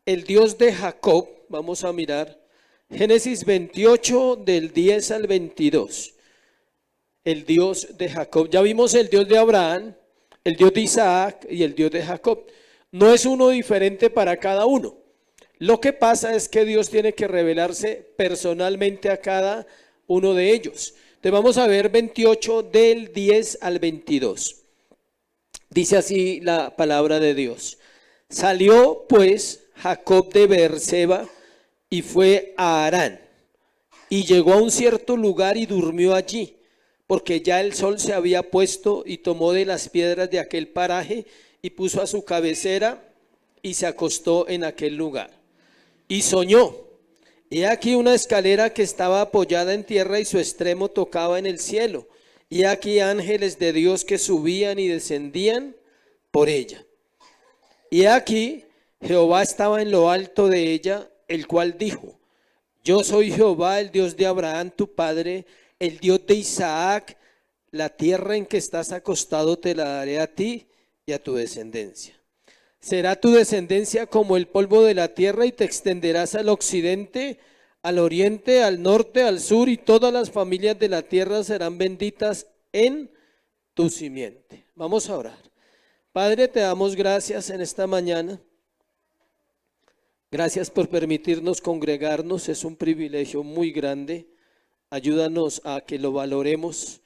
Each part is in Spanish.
el Dios de Jacob. Vamos a mirar Génesis 28 del 10 al 22. El Dios de Jacob. Ya vimos el Dios de Abraham, el Dios de Isaac y el Dios de Jacob. No es uno diferente para cada uno. Lo que pasa es que Dios tiene que revelarse personalmente a cada uno de ellos. Entonces vamos a ver 28 del 10 al 22. Dice así la palabra de Dios. Salió pues Jacob de Beerseba y fue a Harán. Y llegó a un cierto lugar y durmió allí, porque ya el sol se había puesto, y tomó de las piedras de aquel paraje y puso a su cabecera y se acostó en aquel lugar. Y soñó, he aquí una escalera que estaba apoyada en tierra y su extremo tocaba en el cielo. Y aquí ángeles de Dios que subían y descendían por ella. Y aquí Jehová estaba en lo alto de ella, el cual dijo: yo soy Jehová, el Dios de Abraham tu padre, el Dios de Isaac. La tierra en que estás acostado te la daré a ti y a tu descendencia. Será tu descendencia como el polvo de la tierra, y te extenderás al occidente, al oriente, al norte, al sur, y todas las familias de la tierra serán benditas en tu simiente. Vamos a orar. Padre, te damos gracias en esta mañana. Gracias por permitirnos congregarnos, es un privilegio muy grande. Ayúdanos a que lo valoremos,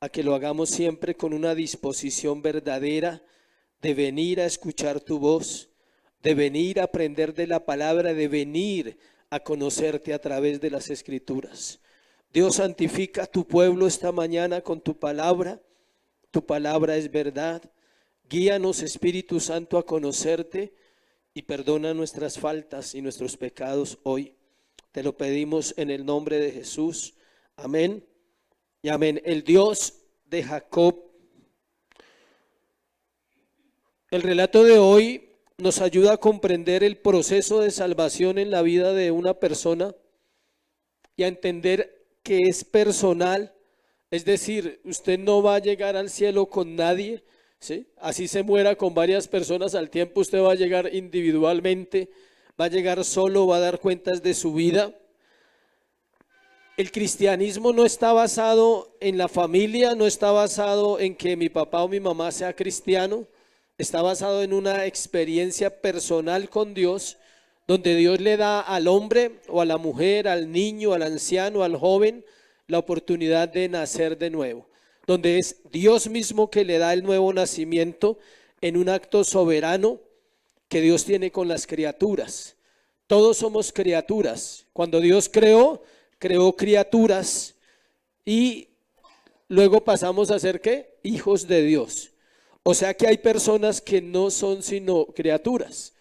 a que lo hagamos siempre con una disposición verdadera de venir a escuchar tu voz, de venir a aprender de la palabra, de venir a conocerte a través de las Escrituras. Dios, santifica a tu pueblo esta mañana con tu palabra es verdad. Guíanos, Espíritu Santo, a conocerte y perdona nuestras faltas y nuestros pecados hoy. Te lo pedimos en el nombre de Jesús. Amén y amén. El Dios de Jacob. El relato de hoy nos ayuda a comprender el proceso de salvación en la vida de una persona y a entender que es personal. Es decir, usted no va a llegar al cielo con nadie, ¿sí? Así se muera con varias personas al tiempo, usted va a llegar individualmente, va a llegar solo, va a dar cuentas de su vida. El cristianismo no está basado en la familia, no está basado en que mi papá o mi mamá sea cristiano. Está basado en una experiencia personal con Dios, donde Dios le da al hombre o a la mujer, al niño, al anciano, al joven, la oportunidad de nacer de nuevo. Donde es Dios mismo que le da el nuevo nacimiento en un acto soberano que Dios tiene con las criaturas. Todos somos criaturas. Cuando Dios creó criaturas y luego pasamos a ser ¿qué? Hijos de Dios. O sea que hay personas que no son sino criaturas.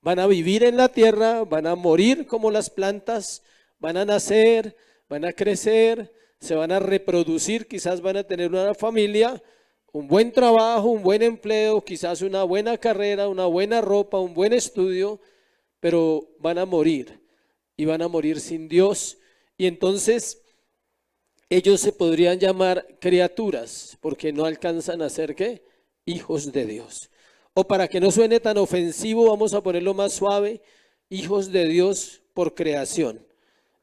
Van a vivir en la tierra, van a morir como las plantas, van a nacer, van a crecer, se van a reproducir, quizás van a tener una familia, un buen trabajo, un buen empleo, quizás una buena carrera, una buena ropa, un buen estudio, pero van a morir y van a morir sin Dios. Y entonces ellos se podrían llamar criaturas porque no alcanzan a ser ¿qué? Hijos de Dios. O para que no suene tan ofensivo, vamos a ponerlo más suave: hijos de Dios por creación.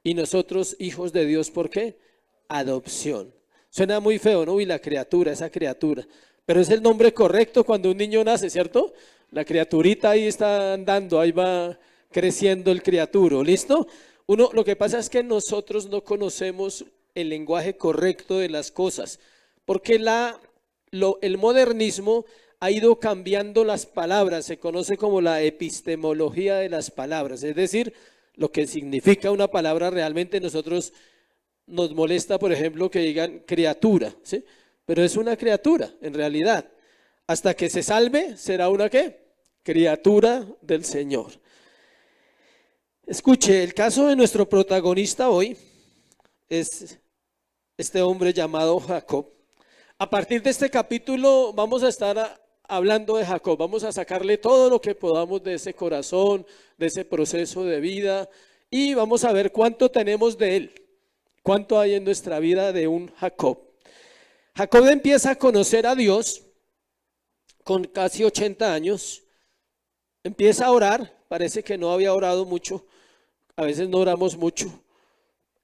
Y nosotros hijos de Dios ¿por qué? Adopción. Suena muy feo, ¿no? Y la criatura, esa criatura. Pero es el nombre correcto cuando un niño nace, ¿cierto? La criaturita ahí está andando, ahí va creciendo el criaturo, ¿listo? Lo que pasa es que nosotros no conocemos el lenguaje correcto de las cosas, porque el modernismo ha ido cambiando las palabras, se conoce como la epistemología de las palabras, es decir, lo que significa una palabra realmente. Nosotros nos molesta, por ejemplo, que digan criatura, ¿sí? Pero es una criatura, en realidad. Hasta que se salve, será una ¿qué? Criatura del Señor. Escuche, el caso de nuestro protagonista hoy es este hombre llamado Jacob. A partir de este capítulo vamos a estar hablando de Jacob, vamos a sacarle todo lo que podamos de ese corazón, de ese proceso de vida, y vamos a ver cuánto tenemos de él, cuánto hay en nuestra vida de un Jacob. Jacob empieza a conocer a Dios con casi 80 años, empieza a orar parece que no había orado mucho, a veces no oramos mucho,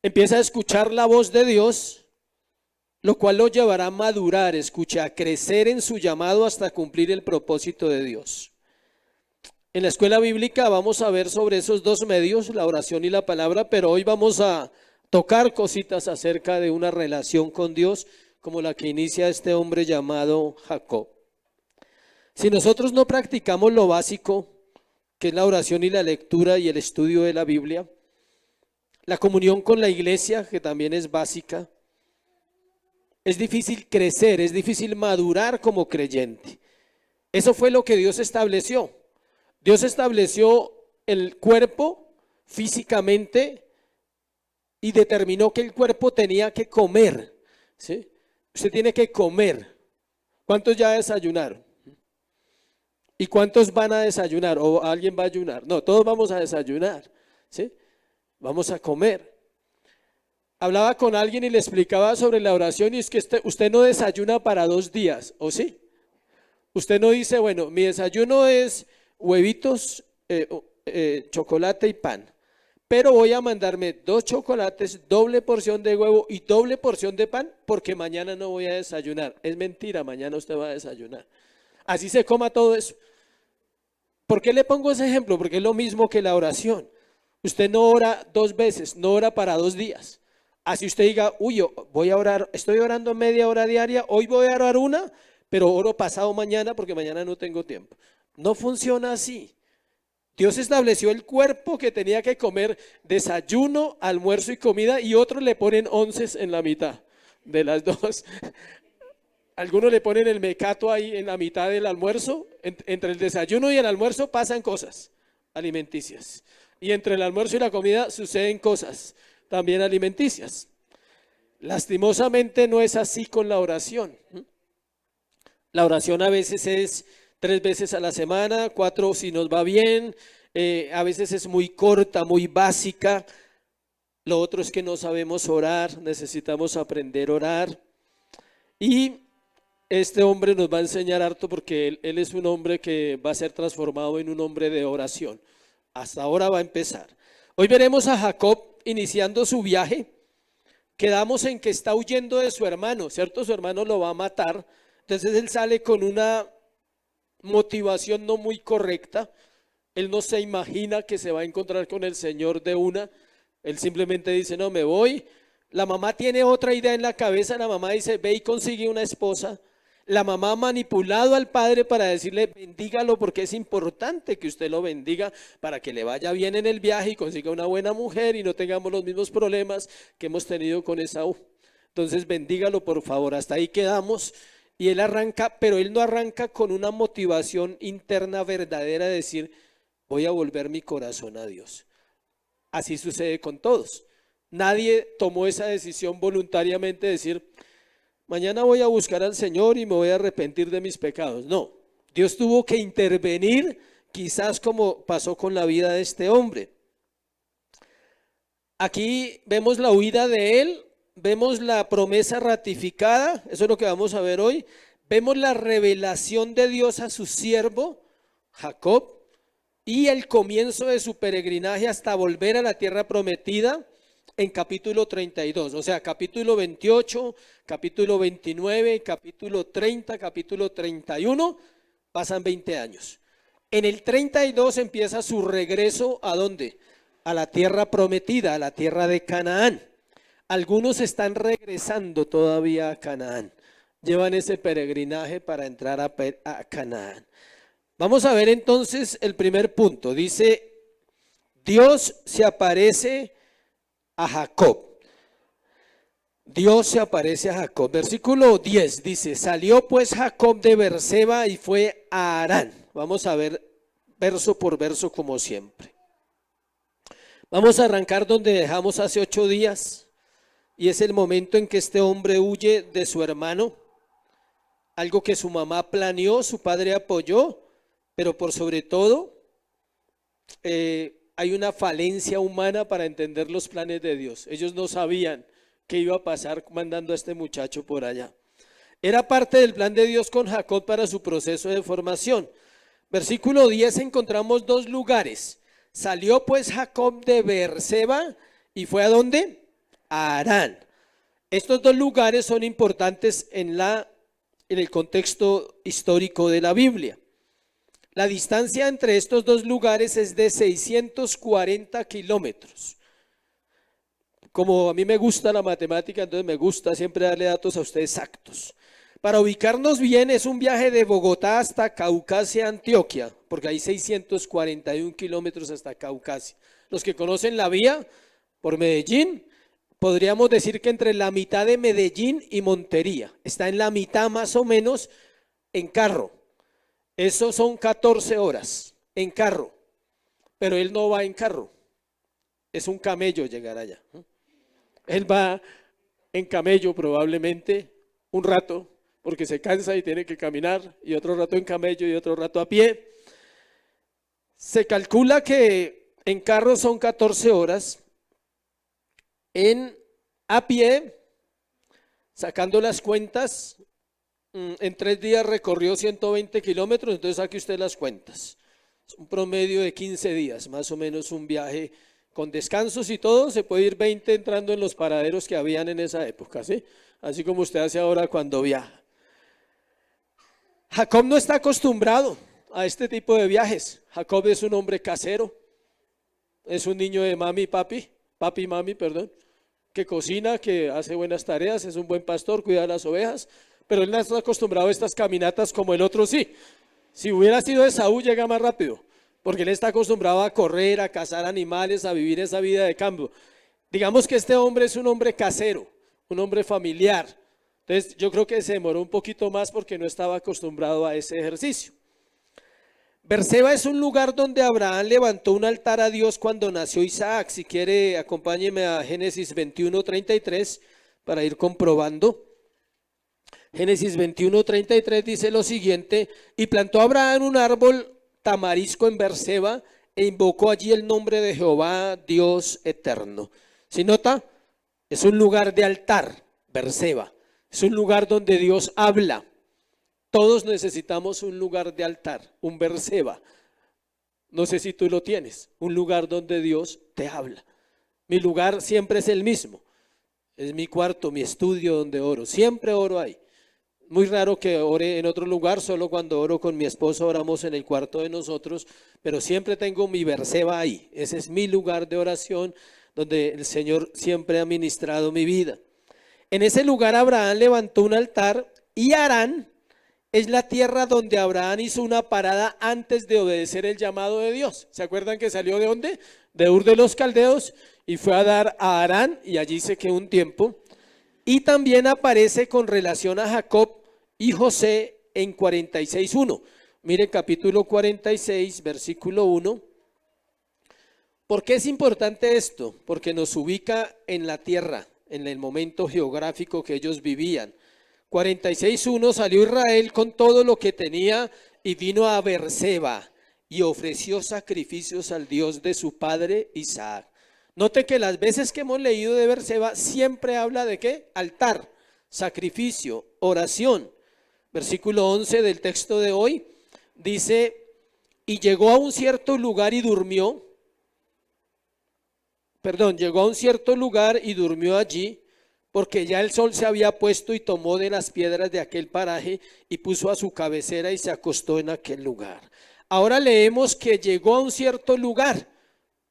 empieza a escuchar la voz de Dios, lo cual lo llevará a madurar, escucha, a crecer en su llamado hasta cumplir el propósito de Dios. En la escuela bíblica vamos a ver sobre esos dos medios, la oración y la palabra, pero hoy vamos a tocar cositas acerca de una relación con Dios como la que inicia este hombre llamado Jacob. Si nosotros no practicamos lo básico, que es la oración y la lectura y el estudio de la Biblia, la comunión con la iglesia, que también es básica, es difícil crecer, es difícil madurar como creyente. Eso fue lo que Dios estableció. Dios estableció el cuerpo físicamente y determinó que el cuerpo tenía que comer, ¿sí? Usted tiene que comer. ¿Cuántos ya desayunaron? ¿Y cuántos van a desayunar? ¿O alguien va a ayunar? No, todos vamos a desayunar, ¿sí? Vamos a comer. Hablaba con alguien y le explicaba sobre la oración y es que usted no desayuna para 2 días, ¿o sí? Usted no dice, bueno, mi desayuno es huevitos, chocolate y pan, pero voy a mandarme 2 chocolates, doble porción de huevo y doble porción de pan porque mañana no voy a desayunar. Es mentira, mañana usted va a desayunar. Así se coma todo eso. ¿Por qué le pongo ese ejemplo? Porque es lo mismo que la oración. Usted no ora 2 veces, no ora para 2 días. Así usted diga, uy, yo voy a orar, estoy orando media hora diaria, hoy voy a orar 1, pero oro pasado mañana porque mañana no tengo tiempo. No funciona así. Dios estableció el cuerpo que tenía que comer desayuno, almuerzo y comida y otros le ponen onces en la mitad de las 2. Algunos le ponen el mecato ahí en la mitad del almuerzo. Entre el desayuno y el almuerzo pasan cosas alimenticias. Y entre el almuerzo y la comida suceden cosas también alimenticias. Lastimosamente no es así con la oración. La oración a veces es 3 veces a la semana, 4 si nos va bien, a veces es muy corta, muy básica. Lo otro es que no sabemos orar, necesitamos aprender a orar. Y este hombre nos va a enseñar harto porque él es un hombre que va a ser transformado en un hombre de oración. Hasta ahora va a empezar. Hoy veremos a Jacob iniciando su viaje. Quedamos en que está huyendo de su hermano, ¿cierto? Su hermano lo va a matar. Entonces él sale con una motivación no muy correcta. Él no se imagina que se va a encontrar con el Señor de una. Él simplemente dice, no, me voy. La mamá tiene otra idea en la cabeza. La mamá dice, ve y consigue una esposa. La mamá ha manipulado al padre para decirle, bendígalo porque es importante que usted lo bendiga para que le vaya bien en el viaje y consiga una buena mujer y no tengamos los mismos problemas que hemos tenido con Esaú. Entonces bendígalo por favor. Hasta ahí quedamos. Y él arranca, pero él no arranca con una motivación interna verdadera de decir, voy a volver mi corazón a Dios. Así sucede con todos. Nadie tomó esa decisión voluntariamente de decir, mañana voy a buscar al Señor y me voy a arrepentir de mis pecados. No, Dios tuvo que intervenir, quizás como pasó con la vida de este hombre. Aquí vemos la huida de él, vemos la promesa ratificada, eso es lo que vamos a ver hoy. Vemos la revelación de Dios a su siervo, Jacob, y el comienzo de su peregrinaje hasta volver a la tierra prometida en capítulo 32, o sea, capítulo 28, capítulo 29, capítulo 30, capítulo 31, pasan 20 años. En el 32 empieza su regreso, ¿a dónde? A la tierra prometida, a la tierra de Canaán. Algunos están regresando todavía a Canaán, llevan ese peregrinaje para entrar a Canaán. Vamos a ver entonces el primer punto, dice, Dios se aparece a Jacob. Dios se aparece a Jacob. Versículo 10 dice, salió pues Jacob de Beerseba y fue a Harán. Vamos a ver verso por verso como siempre. Vamos a arrancar donde dejamos hace 8 días y es el momento en que este hombre huye de su hermano. Algo que su mamá planeó, su padre apoyó, pero por sobre todo hay una falencia humana para entender los planes de Dios. Ellos no sabían qué iba a pasar mandando a este muchacho por allá. Era parte del plan de Dios con Jacob para su proceso de formación. Versículo 10 encontramos dos lugares. Salió pues Jacob de Beerseba y fue ¿a dónde? A Harán. Estos dos lugares son importantes en el contexto histórico de la Biblia. La distancia entre estos dos lugares es de 640 kilómetros. Como a mí me gusta la matemática, entonces me gusta siempre darle datos a ustedes exactos. Para ubicarnos bien, es un viaje de Bogotá hasta Caucasia, Antioquia, porque hay 641 kilómetros hasta Caucasia. Los que conocen la vía por Medellín, podríamos decir que entre la mitad de Medellín y Montería. Está en la mitad más o menos en carro. Eso son 14 horas en carro, pero él no va en carro. Es un camello llegar allá. Él va en camello probablemente un rato, porque se cansa y tiene que caminar, y otro rato en camello y otro rato a pie. Se calcula que en carro son 14 horas, a pie, sacando las cuentas, en 3 días recorrió 120 kilómetros, entonces saque usted las cuentas. Es un promedio de 15 días, más o menos un viaje con descansos y todo, se puede ir 20 entrando en los paraderos que habían en esa época, ¿sí? Así como usted hace ahora cuando viaja. Jacob no está acostumbrado a este tipo de viajes. Jacob es un hombre casero, es un niño de mami y papi y mami, perdón, que cocina, que hace buenas tareas, es un buen pastor, cuida las ovejas, pero él no está acostumbrado a estas caminatas como el otro sí. Si hubiera sido Esaú, llega más rápido, porque él está acostumbrado a correr, a cazar animales, a vivir esa vida de campo. Digamos que este hombre es un hombre casero, un hombre familiar. Entonces yo creo que se demoró un poquito más porque no estaba acostumbrado a ese ejercicio. Beerseba es un lugar donde Abraham levantó un altar a Dios cuando nació Isaac. Si quiere, acompáñeme a Génesis 21:33 para ir comprobando. Génesis 21:33 dice lo siguiente: y plantó Abraham un árbol tamarisco en Beerseba e invocó allí el nombre de Jehová, Dios eterno. ¿Sí nota? Es un lugar de altar, Beerseba. Es un lugar donde Dios habla. Todos necesitamos un lugar de altar, un Beerseba. No sé si tú lo tienes, un lugar donde Dios te habla. Mi lugar siempre es el mismo. Es mi cuarto, mi estudio donde oro. Siempre oro ahí. Muy raro que ore en otro lugar, solo cuando oro con mi esposo oramos en el cuarto de nosotros, pero siempre tengo mi Beerseba ahí. Ese es mi lugar de oración donde el Señor siempre ha ministrado mi vida. En ese lugar Abraham levantó un altar y Harán es la tierra donde Abraham hizo una parada antes de obedecer el llamado de Dios. ¿Se acuerdan que salió de dónde? De Ur de los Caldeos y fue a dar a Harán y allí se quedó un tiempo. Y también aparece con relación a Jacob y José en 46:1. Mire capítulo 46, versículo 1. ¿Por qué es importante esto? Porque nos ubica en la tierra, en el momento geográfico que ellos vivían. 46:1, salió Israel con todo lo que tenía y vino a Beerseba y ofreció sacrificios al Dios de su padre Isaac. Note que las veces que hemos leído de Beerseba siempre habla de ¿qué? Altar, sacrificio, oración. Versículo 11 del texto de hoy dice: y llegó a un cierto lugar y durmió. Llegó a un cierto lugar y durmió allí, porque ya el sol se había puesto, y tomó de las piedras de aquel paraje y puso a su cabecera y se acostó en aquel lugar. Ahora leemos que llegó a un cierto lugar,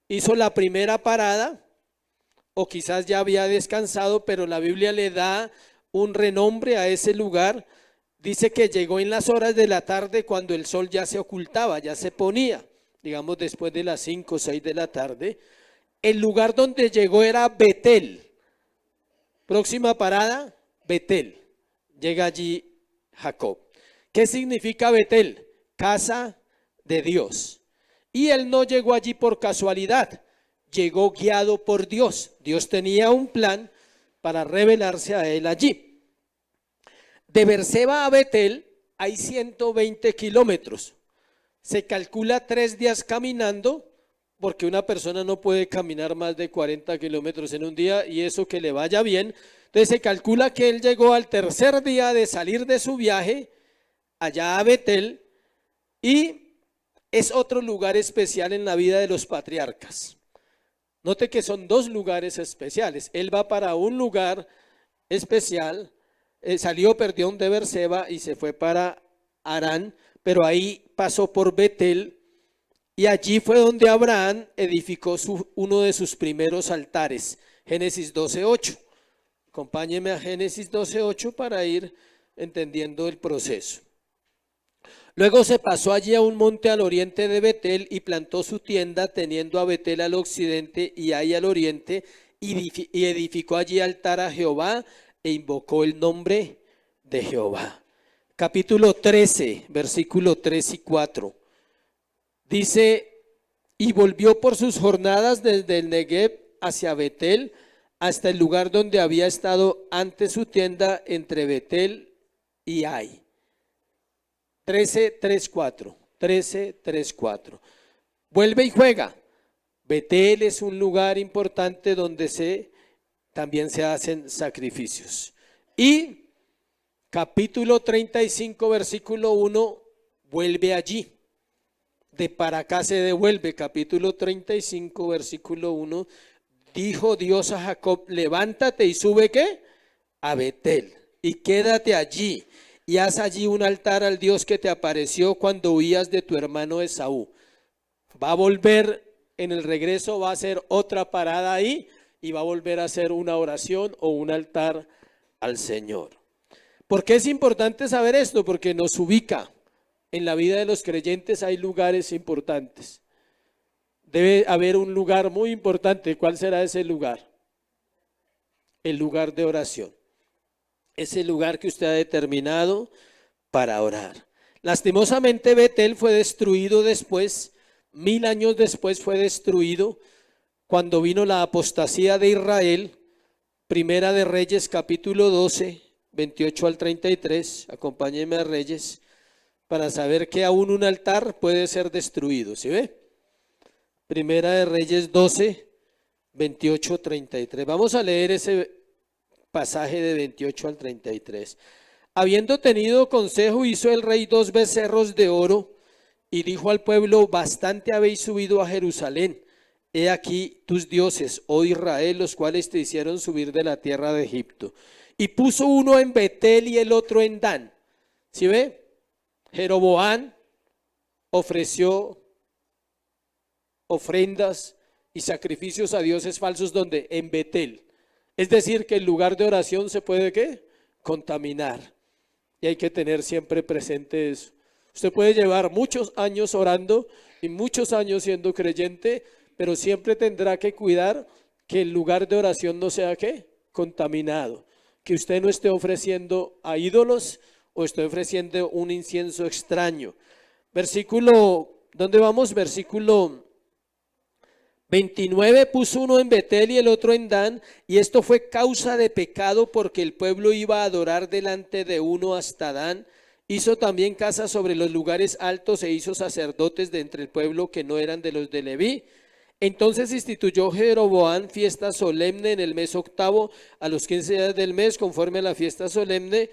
hizo la primera parada, o quizás ya había descansado, pero la Biblia le da un renombre a ese lugar. Dice que llegó en las horas de la tarde cuando el sol ya se ocultaba, ya se ponía, digamos después de las 5 o 6 de la tarde. El lugar donde llegó era Betel. Próxima parada, Betel. Llega allí Jacob. ¿Qué significa Betel? Casa de Dios. Y él no llegó allí por casualidad, llegó guiado por Dios. Dios tenía un plan para revelarse a él allí. De Beerseba a Betel hay 120 kilómetros. Se calcula 3 días caminando, porque una persona no puede caminar más de 40 kilómetros en un día, y eso que le vaya bien. Entonces se calcula que él llegó al tercer día de salir de su viaje allá a Betel, y es otro lugar especial en la vida de los patriarcas. Note que son dos lugares especiales. Él va para un lugar especial, salió, perdón, de Berseba y se fue para Harán, pero ahí pasó por Betel y allí fue donde Abraham edificó uno de sus primeros altares. Génesis 12:8. Acompáñeme a Génesis 12:8 para ir entendiendo el proceso. Luego se pasó allí a un monte al oriente de Betel y plantó su tienda, teniendo a Betel al occidente y Ai al oriente, y edificó allí altar a Jehová e invocó el nombre de Jehová. Capítulo 13, versículo 3 y 4. Dice, y volvió por sus jornadas desde el Negev hacia Betel, hasta el lugar donde había estado antes su tienda entre Betel y Ai. 13:3-4. 13:3-4. Vuelve y juega. Betel es un lugar importante donde también se hacen sacrificios. Y capítulo 35, versículo 1, vuelve allí. De para acá se devuelve. Capítulo 35, versículo 1. Dijo Dios a Jacob, levántate y sube ¿qué? A Betel y quédate allí y haz allí un altar al Dios que te apareció cuando huías de tu hermano Esaú. Va a volver en el regreso, va a hacer otra parada ahí y va a volver a hacer una oración o un altar al Señor. ¿Por qué es importante saber esto? Porque nos ubica. En la vida de los creyentes hay lugares importantes. Debe haber un lugar muy importante. ¿Cuál será ese lugar? El lugar de oración. Ese lugar que usted ha determinado para orar. Lastimosamente Betel fue destruido después, 1000 años después fue destruido cuando vino la apostasía de Israel. Primera de Reyes capítulo 12, 28 al 33. Acompáñenme a Reyes para saber que aún un altar puede ser destruido. ¿Sí ve? Primera de Reyes 12, 28, 33. Vamos a leer ese pasaje de 28 al 33. Habiendo tenido consejo, hizo el rey 2 becerros de oro y dijo al pueblo, bastante habéis subido a Jerusalén. He aquí tus dioses, oh Israel, los cuales te hicieron subir de la tierra de Egipto. Y puso uno en Betel y el otro en Dan. ¿Sí ve? Jeroboam ofreció ofrendas y sacrificios a dioses falsos donde en Betel. Es decir, que el lugar de oración se puede ¿qué? Contaminar. Y hay que tener siempre presente eso. Usted puede llevar muchos años orando y muchos años siendo creyente, pero siempre tendrá que cuidar que el lugar de oración no sea ¿qué? Contaminado. Que usted no esté ofreciendo a ídolos o esté ofreciendo un incienso extraño. Versículo, ¿dónde vamos? Versículo 29, puso uno en Betel y el otro en Dan, y esto fue causa de pecado porque el pueblo iba a adorar delante de uno hasta Dan. Hizo también casas sobre los lugares altos e hizo sacerdotes de entre el pueblo que no eran de los de Leví. Entonces instituyó Jeroboam fiesta solemne en el mes octavo, a los 15 días del mes, conforme a la fiesta solemne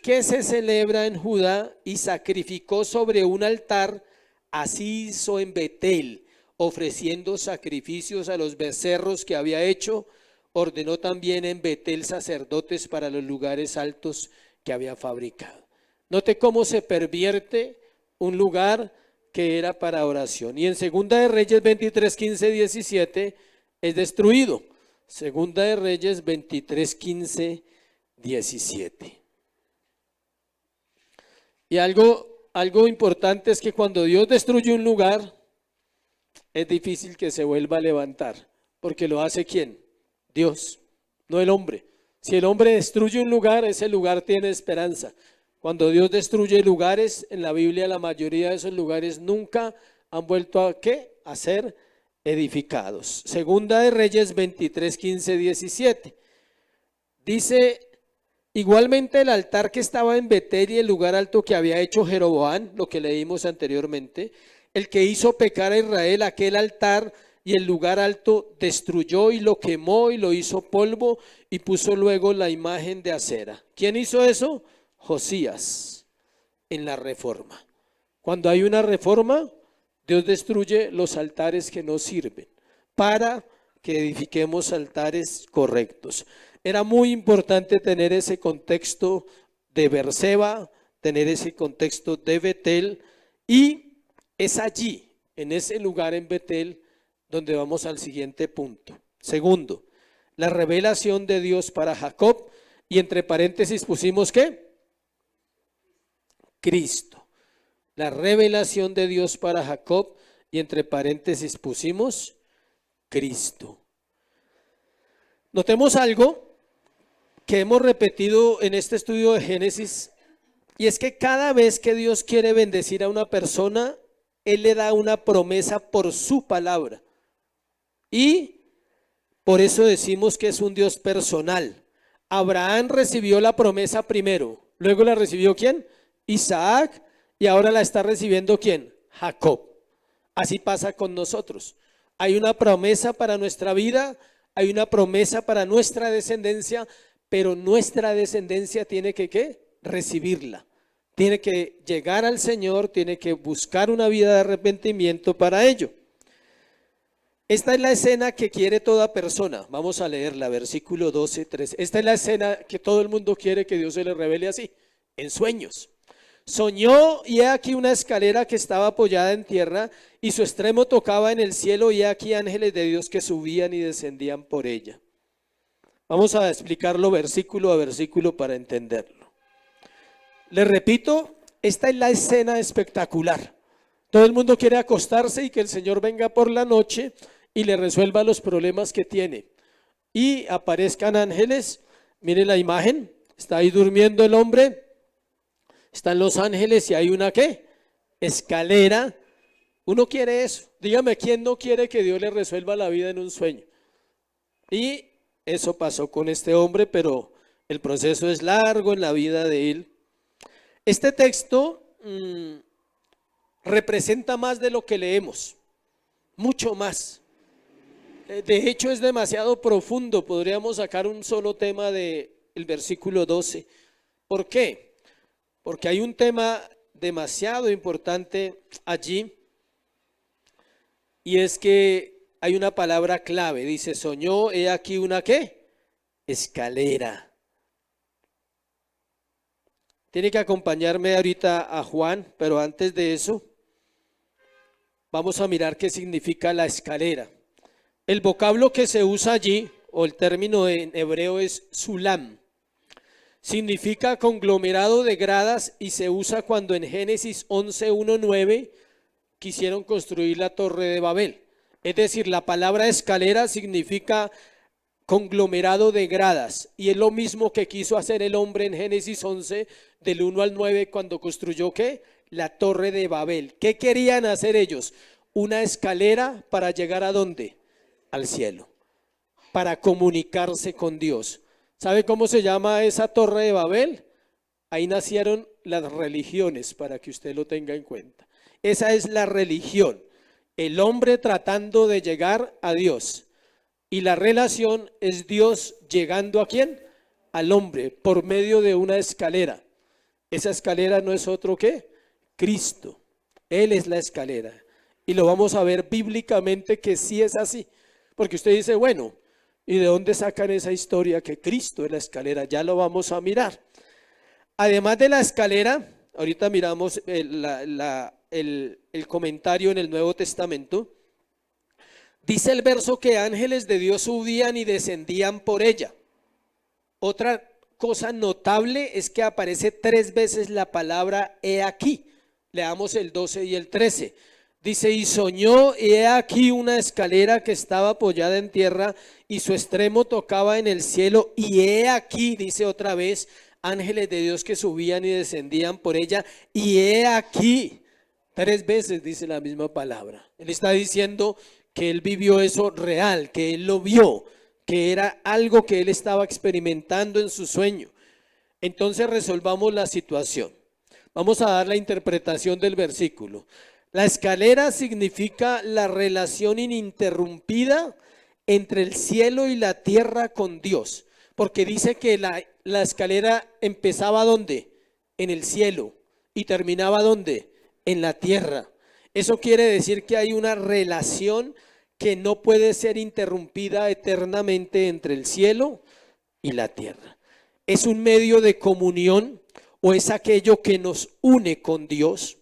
que se celebra en Judá, y sacrificó sobre un altar. Así hizo en Betel, ofreciendo sacrificios a los becerros que había hecho. Ordenó también en Betel sacerdotes para los lugares altos que había fabricado. Note cómo se pervierte un lugar que era para oración. Y en Segunda de Reyes 23, 15, 17 es destruido. Segunda de Reyes 23, 15, 17. Y algo importante es que cuando Dios destruye un lugar, es difícil que se vuelva a levantar, porque lo hace ¿quién? Dios, no el hombre. Si el hombre destruye un lugar, ese lugar tiene esperanza. Cuando Dios destruye lugares, en la Biblia la mayoría de esos lugares nunca han vuelto a ¿qué? A ser edificados. Segunda de Reyes 23, 15, 17. Dice, igualmente el altar que estaba en Betel y el lugar alto que había hecho Jeroboam, lo que leímos anteriormente, el que hizo pecar a Israel, aquel altar y el lugar alto destruyó y lo quemó y lo hizo polvo y puso luego la imagen de acera. ¿Quién hizo eso? Josías, en la reforma. Cuando hay una reforma, Dios destruye los altares que no sirven para que edifiquemos altares correctos. Era muy importante tener ese contexto de Berseba, tener ese contexto de Betel, y es allí, en ese lugar en Betel, donde vamos al siguiente punto. Segundo, la revelación de Dios para Jacob, y entre paréntesis pusimos ¿qué? Cristo. La revelación de Dios para Jacob, y entre paréntesis pusimos Cristo. Notemos algo que hemos repetido en este estudio de Génesis, y es que cada vez que Dios quiere bendecir a una persona, Él le da una promesa por su palabra. Y por eso decimos que es un Dios personal. Abraham recibió la promesa primero, luego la recibió ¿quién? Isaac, y ahora la está recibiendo ¿quién? Jacob. Así pasa con nosotros. Hay una promesa para nuestra vida, hay una promesa para nuestra descendencia, pero nuestra descendencia tiene que ¿qué? Recibirla. Tiene que llegar al Señor, tiene que buscar una vida de arrepentimiento para ello. Esta es la escena que quiere toda persona. Vamos a leerla, versículo 12, 13. Esta es la escena que todo el mundo quiere que Dios se le revele así, en sueños. Soñó y he aquí una escalera que estaba apoyada en tierra y su extremo tocaba en el cielo y he aquí ángeles de Dios que subían y descendían por ella. Vamos a explicarlo versículo a versículo para entenderlo. Les repito, esta es la escena espectacular. Todo el mundo quiere acostarse y que el Señor venga por la noche y le resuelva los problemas que tiene. Y aparezcan ángeles. Miren la imagen. Está ahí durmiendo el hombre. Están los ángeles y hay una ¿qué? Escalera. Uno quiere eso. Dígame, ¿quién no quiere que Dios le resuelva la vida en un sueño? Y eso pasó con este hombre, pero el proceso es largo en la vida de él. Este texto representa más de lo que leemos, mucho más. De hecho es demasiado profundo, podríamos sacar un solo tema del versículo 12. ¿Por qué? Porque hay un tema demasiado importante allí, y es que hay una palabra clave, dice, soñó, he aquí una ¿qué? Escalera. Tiene que acompañarme ahorita a Juan, pero antes de eso, vamos a mirar qué significa la escalera. El vocablo que se usa allí, o el término en hebreo es sulam. Significa conglomerado de gradas y se usa cuando en Génesis 11:1-9 quisieron construir la Torre de Babel. Es decir, la palabra escalera significa conglomerado de gradas, y es lo mismo que quiso hacer el hombre en Génesis 11 del 1 al 9 cuando construyó ¿qué? La Torre de Babel. ¿Qué querían hacer ellos? Una escalera para llegar ¿a dónde? Al cielo, para comunicarse con Dios. ¿Sabe cómo se llama esa Torre de Babel? Ahí nacieron las religiones, para que usted lo tenga en cuenta. Esa es la religión, el hombre tratando de llegar a Dios. Y la relación es Dios llegando ¿a quién? Al hombre, por medio de una escalera. Esa escalera no es otro que Cristo. Él es la escalera. Y lo vamos a ver bíblicamente que sí es así. Porque usted dice, bueno, ¿y de dónde sacan esa historia que Cristo es la escalera? Ya lo vamos a mirar. Además de la escalera, ahorita miramos el comentario en el Nuevo Testamento. Dice el verso que ángeles de Dios subían y descendían por ella. Otra cosa notable es que aparece 3 veces la palabra he aquí. Leamos el 12 y el 13. Dice, y soñó, y he aquí una escalera que estaba apoyada en tierra y su extremo tocaba en el cielo. Y he aquí, dice otra vez, ángeles de Dios que subían y descendían por ella. Y he aquí, 3 veces dice la misma palabra. Él está diciendo que él vivió eso real, que él lo vio, que era algo que él estaba experimentando en su sueño. Entonces resolvamos la situación. Vamos a dar la interpretación del versículo. La escalera significa la relación ininterrumpida entre el cielo y la tierra con Dios, porque dice que la escalera empezaba ¿dónde? En el cielo y terminaba ¿dónde? En la tierra. Eso quiere decir que hay una relación que no puede ser interrumpida eternamente entre el cielo y la tierra. Es un medio de comunión o es aquello que nos une con Dios.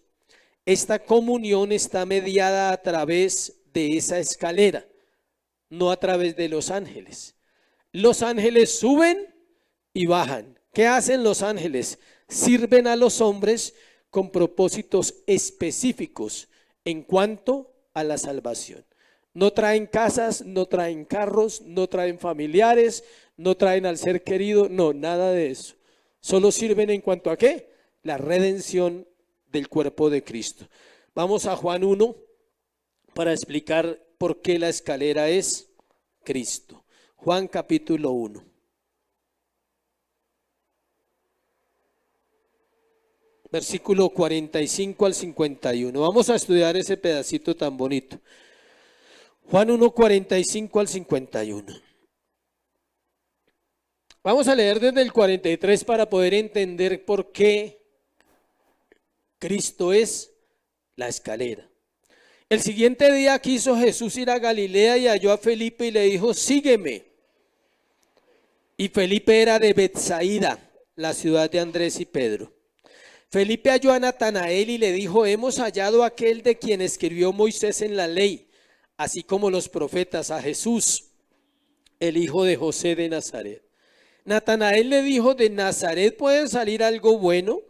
Esta comunión está mediada a través de esa escalera, no a través de los ángeles. Los ángeles suben y bajan. ¿Qué hacen los ángeles? Sirven a los hombres con propósitos específicos en cuanto a la salvación. No traen casas, no traen carros, no traen familiares, no traen al ser querido, no, nada de eso. Solo sirven en cuanto a ¿qué? La redención del cuerpo de Cristo. Vamos a Juan 1 para explicar por qué la escalera es Cristo. Juan capítulo 1. Versículo 45 al 51. Vamos a estudiar ese pedacito tan bonito. Juan 1, 45 al 51. Vamos a leer desde el 43 para poder entender por qué Cristo es la escalera. El siguiente día quiso Jesús ir a Galilea y halló a Felipe y le dijo, sígueme. Y Felipe era de Betsaida, la ciudad de Andrés y Pedro. Felipe halló a Natanael y le dijo, hemos hallado a aquel de quien escribió Moisés en la ley, así como los profetas, a Jesús, el hijo de José de Nazaret. Natanael le dijo, ¿de Nazaret puede salir algo bueno?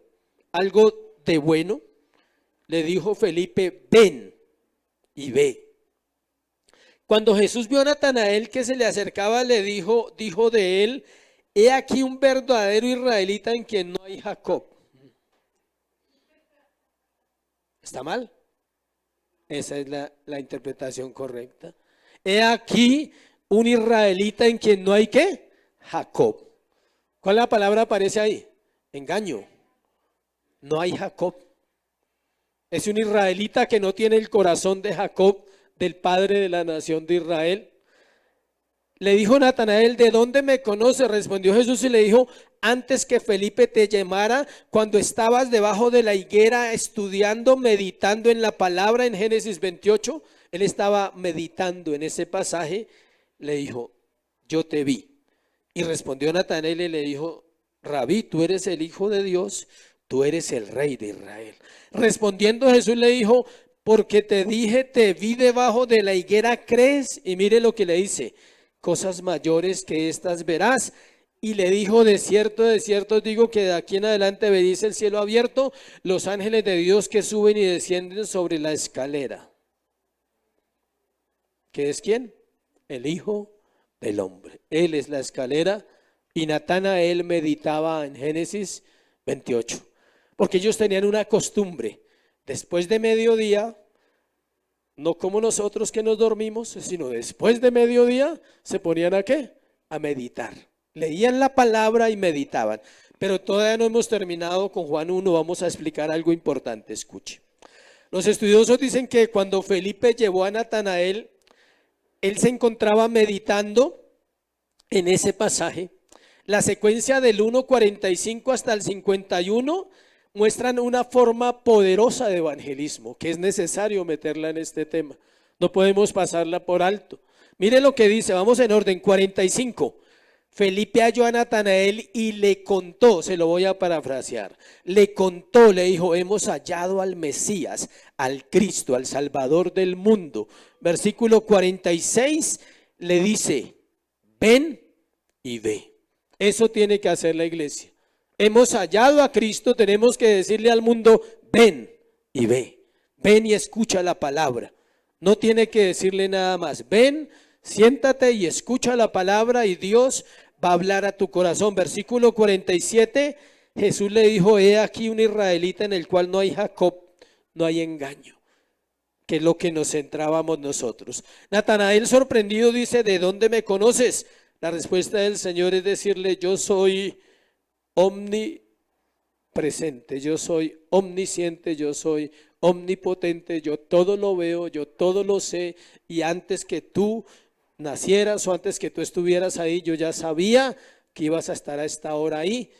¿Algo de bueno? Le dijo Felipe, ven y ve. Cuando Jesús vio a Natanael que se le acercaba, le dijo de él, he aquí un verdadero israelita en quien no hay Jacob. ¿Está mal? Esa es la interpretación correcta. He aquí un israelita en quien no hay ¿qué? Jacob. ¿Cuál es la palabra aparece ahí? Engaño. No hay Jacob. Es un israelita que no tiene el corazón de Jacob, del padre de la nación de Israel. Le dijo Natanael, ¿de dónde me conoce? Respondió Jesús y le dijo, antes que Felipe te llamara, cuando estabas debajo de la higuera estudiando, meditando en la palabra en Génesis 28, él estaba meditando en ese pasaje, le dijo, yo te vi. Y respondió Natanael y le dijo, Rabí, tú eres el Hijo de Dios, tú eres el Rey de Israel. Respondiendo Jesús le dijo, porque te dije, te vi debajo de la higuera, ¿crees? Y mire lo que le dice, cosas mayores que estas verás. Y le dijo, de cierto os digo que de aquí en adelante veréis el cielo abierto, los ángeles de Dios que suben y descienden sobre la escalera. ¿Qué es quién? El Hijo del Hombre. Él es la escalera y Natanael meditaba en Génesis 28. Porque ellos tenían una costumbre, después de mediodía, no como nosotros que nos dormimos, sino después de mediodía, se ponían ¿a qué? A meditar. Leían la palabra y meditaban. Pero todavía no hemos terminado con Juan 1, vamos a explicar algo importante, escuche. Los estudiosos dicen que cuando Felipe llevó a Natanael, él se encontraba meditando en ese pasaje. La secuencia del 1:45 hasta el 51 muestran una forma poderosa de evangelismo que es necesario meterla en este tema. No podemos pasarla por alto. Mire lo que dice, vamos en orden. 45. Felipe halló a Natanael y le contó, se lo voy a parafrasear, le contó, le dijo, hemos hallado al Mesías, al Cristo, al Salvador del mundo. Versículo 46 le dice, ven y ve. Eso tiene que hacer la iglesia. Hemos hallado a Cristo, tenemos que decirle al mundo, ven y ve, ven y escucha la palabra. No tiene que decirle nada más, ven, siéntate y escucha la palabra y Dios va a hablar a tu corazón. Versículo 47, Jesús le dijo, he aquí un israelita en el cual no hay Jacob, no hay engaño, que es lo que nos centrábamos nosotros. Natanael sorprendido dice, ¿de dónde me conoces? La respuesta del Señor es decirle, yo soy omnipresente, yo soy omnisciente, yo soy omnipotente, yo todo lo veo, yo todo lo sé, y antes que tú nacieras o antes que tú estuvieras ahí, yo ya sabía que ibas a estar a esta hora ahí,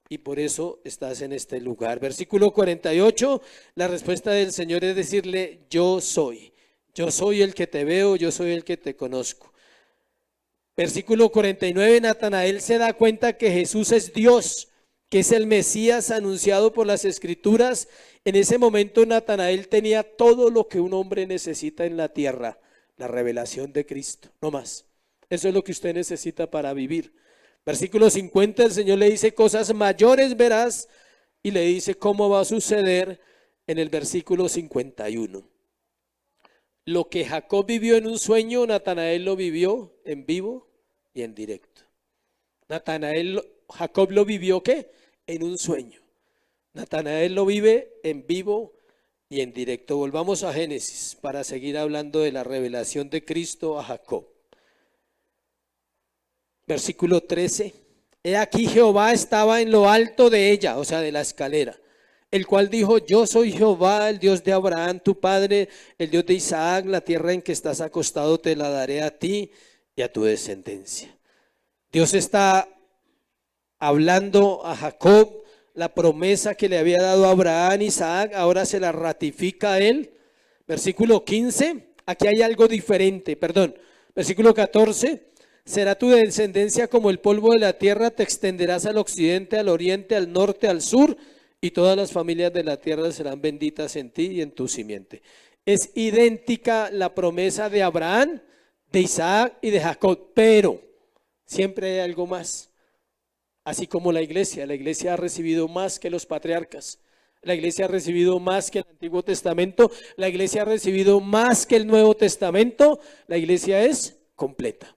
y por eso estás en este lugar. Versículo 48, la respuesta del Señor es decirle, yo soy el que te veo, yo soy el que te conozco. Versículo 49, Natanael se da cuenta que Jesús es Dios, que es el Mesías anunciado por las Escrituras. En ese momento Natanael tenía todo lo que un hombre necesita en la tierra, la revelación de Cristo, no más. Eso es lo que usted necesita para vivir. Versículo 50, el Señor le dice, cosas mayores verás, y le dice cómo va a suceder en el versículo 51. Lo que Jacob vivió en un sueño, Natanael lo vivió en vivo y en directo. Jacob lo vivió ¿qué? En un sueño. Natanael lo vive en vivo y en directo. Volvamos a Génesis para seguir hablando de la revelación de Cristo a Jacob. Versículo 13. He aquí Jehová estaba en lo alto de ella, o sea, de la escalera, el cual dijo, yo soy Jehová, el Dios de Abraham, tu padre, el Dios de Isaac, la tierra en que estás acostado te la daré a ti y a tu descendencia. Dios está hablando a Jacob, la promesa que le había dado a Abraham, Isaac, ahora se la ratifica a él. Versículo 15, aquí hay algo diferente, versículo 14. Será tu descendencia como el polvo de la tierra, te extenderás al occidente, al oriente, al norte, al sur, y todas las familias de la tierra serán benditas en ti y en tu simiente. Es idéntica la promesa de Abraham, de Isaac y de Jacob, pero siempre hay algo más. Así como la iglesia ha recibido más que los patriarcas, la iglesia ha recibido más que el Antiguo Testamento, la iglesia ha recibido más que el Nuevo Testamento, la iglesia es completa.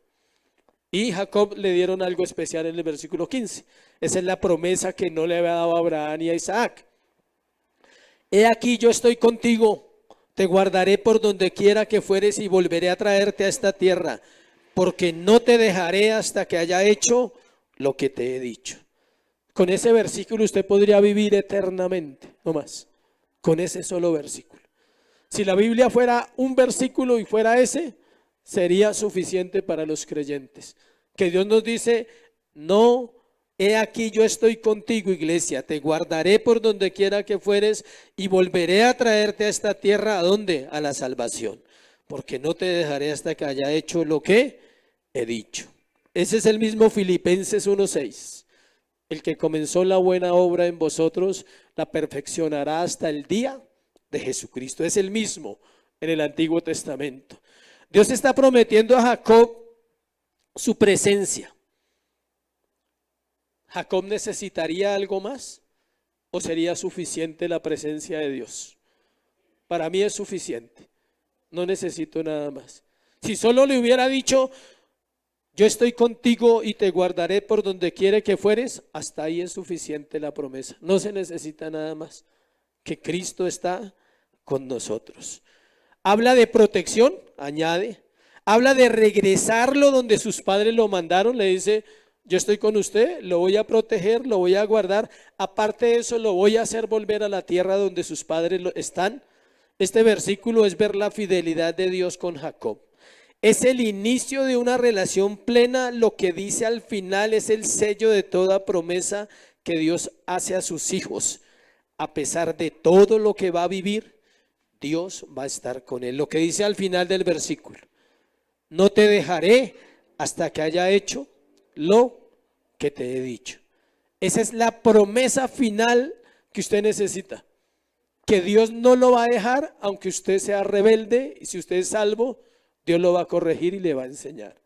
Y Jacob le dieron algo especial en el versículo 15. Esa es la promesa que no le había dado a Abraham y a Isaac. He aquí yo estoy contigo, te guardaré por donde quiera que fueres y volveré a traerte a esta tierra, porque no te dejaré hasta que haya hecho lo que te he dicho. Con ese versículo usted podría vivir eternamente, no más, con ese solo versículo. Si la Biblia fuera un versículo y fuera ese, sería suficiente para los creyentes. Que Dios nos dice, no, he aquí yo estoy contigo, iglesia, te guardaré por donde quiera que fueres y volveré a traerte a esta tierra, ¿a dónde? A la salvación, porque no te dejaré hasta que haya hecho lo que he dicho. Ese es el mismo Filipenses 1:6. El que comenzó la buena obra en vosotros, la perfeccionará hasta el día de Jesucristo. Es el mismo en el Antiguo Testamento. Dios está prometiendo a Jacob su presencia. ¿Jacob necesitaría algo más? ¿O sería suficiente la presencia de Dios? Para mí es suficiente. No necesito nada más. Si solo le hubiera dicho, yo estoy contigo y te guardaré por donde quiera que fueres, hasta ahí es suficiente la promesa. No se necesita nada más. Que Cristo está con nosotros. Habla de protección, añade. Habla de regresarlo donde sus padres lo mandaron. Le dice, yo estoy con usted, lo voy a proteger, lo voy a guardar. Aparte de eso, lo voy a hacer volver a la tierra donde sus padres están. Este versículo es ver la fidelidad de Dios con Jacob. Es el inicio de una relación plena. Lo que dice al final es el sello de toda promesa que Dios hace a sus hijos. A pesar de todo lo que va a vivir, Dios va a estar con él. Lo que dice al final del versículo, no te dejaré hasta que haya hecho lo que te he dicho. Esa es la promesa final que usted necesita. Que Dios no lo va a dejar aunque usted sea rebelde, y si usted es salvo, Dios lo va a corregir y le va a enseñar.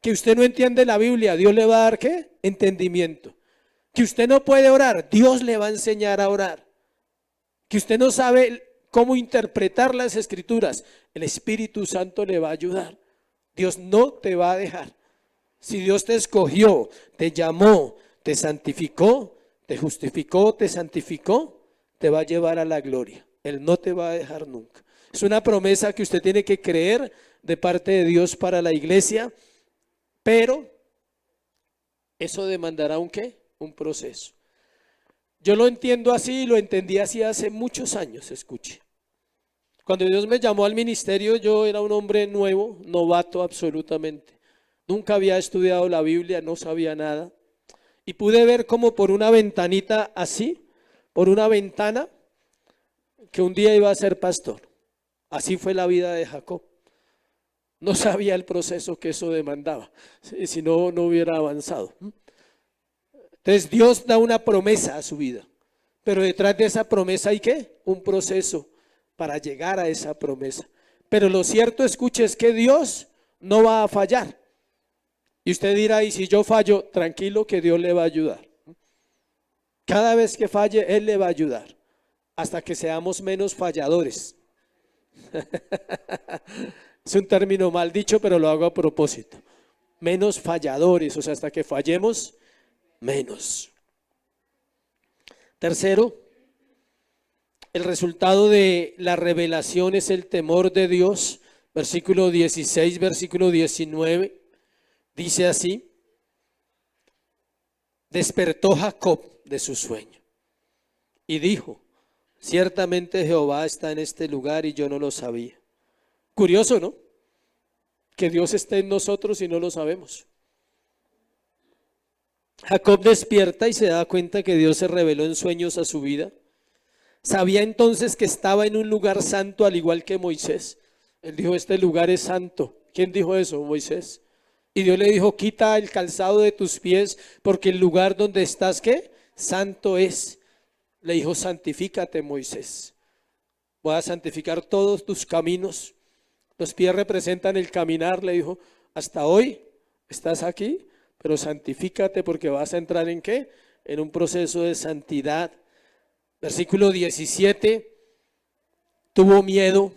Que usted no entiende la Biblia, Dios le va a dar ¿qué? Entendimiento. Que usted no puede orar, Dios le va a enseñar a orar. Que usted no sabe cómo interpretar las Escrituras, el Espíritu Santo le va a ayudar. Dios no te va a dejar. Si Dios te escogió, te llamó, te santificó, te justificó, te santificó, te va a llevar a la gloria. Él no te va a dejar nunca. Es una promesa que usted tiene que creer de parte de Dios para la iglesia, pero eso demandará ¿un qué? Un proceso. Yo lo entiendo así, lo entendí así hace muchos años, escuche. Cuando Dios me llamó al ministerio, yo era un hombre nuevo, novato absolutamente. Nunca había estudiado la Biblia, no sabía nada. y pude ver como por una ventanita así, por una ventana, que un día iba a ser pastor. Así fue la vida de Jacob. No sabía el proceso que eso demandaba, si no, no hubiera avanzado. Entonces Dios da una promesa a su vida, pero detrás de esa promesa hay ¿qué? Un proceso para llegar a esa promesa. Pero lo cierto, escuche, es que Dios no va a fallar. Y usted dirá, y si yo fallo, tranquilo que Dios le va a ayudar. Cada vez que falle, Él le va a ayudar, hasta que seamos menos falladores. Es un término mal dicho, pero lo hago a propósito. Menos falladores, o sea, hasta que fallemos, menos. Tercero, el resultado de la revelación es el temor de Dios. Versículo 16, versículo 19, dice así: despertó Jacob de su sueño y dijo, ciertamente Jehová está en este lugar y yo no lo sabía. Curioso, ¿no? Que Dios esté en nosotros y no lo sabemos. Jacob despierta y se da cuenta que Dios se reveló en sueños a su vida. Sabía entonces que estaba en un lugar santo, al igual que Moisés. Él dijo, este lugar es santo. ¿Quién dijo eso? Moisés. Y Dios le dijo, quita el calzado de tus pies, porque el lugar donde estás, ¿qué? Santo es. Le dijo, santifícate, Moisés. Voy a santificar todos tus caminos. Los pies representan el caminar. Le dijo, hasta hoy estás aquí, pero santifícate porque vas a entrar ¿en qué? En un proceso de santidad. Versículo 17, tuvo miedo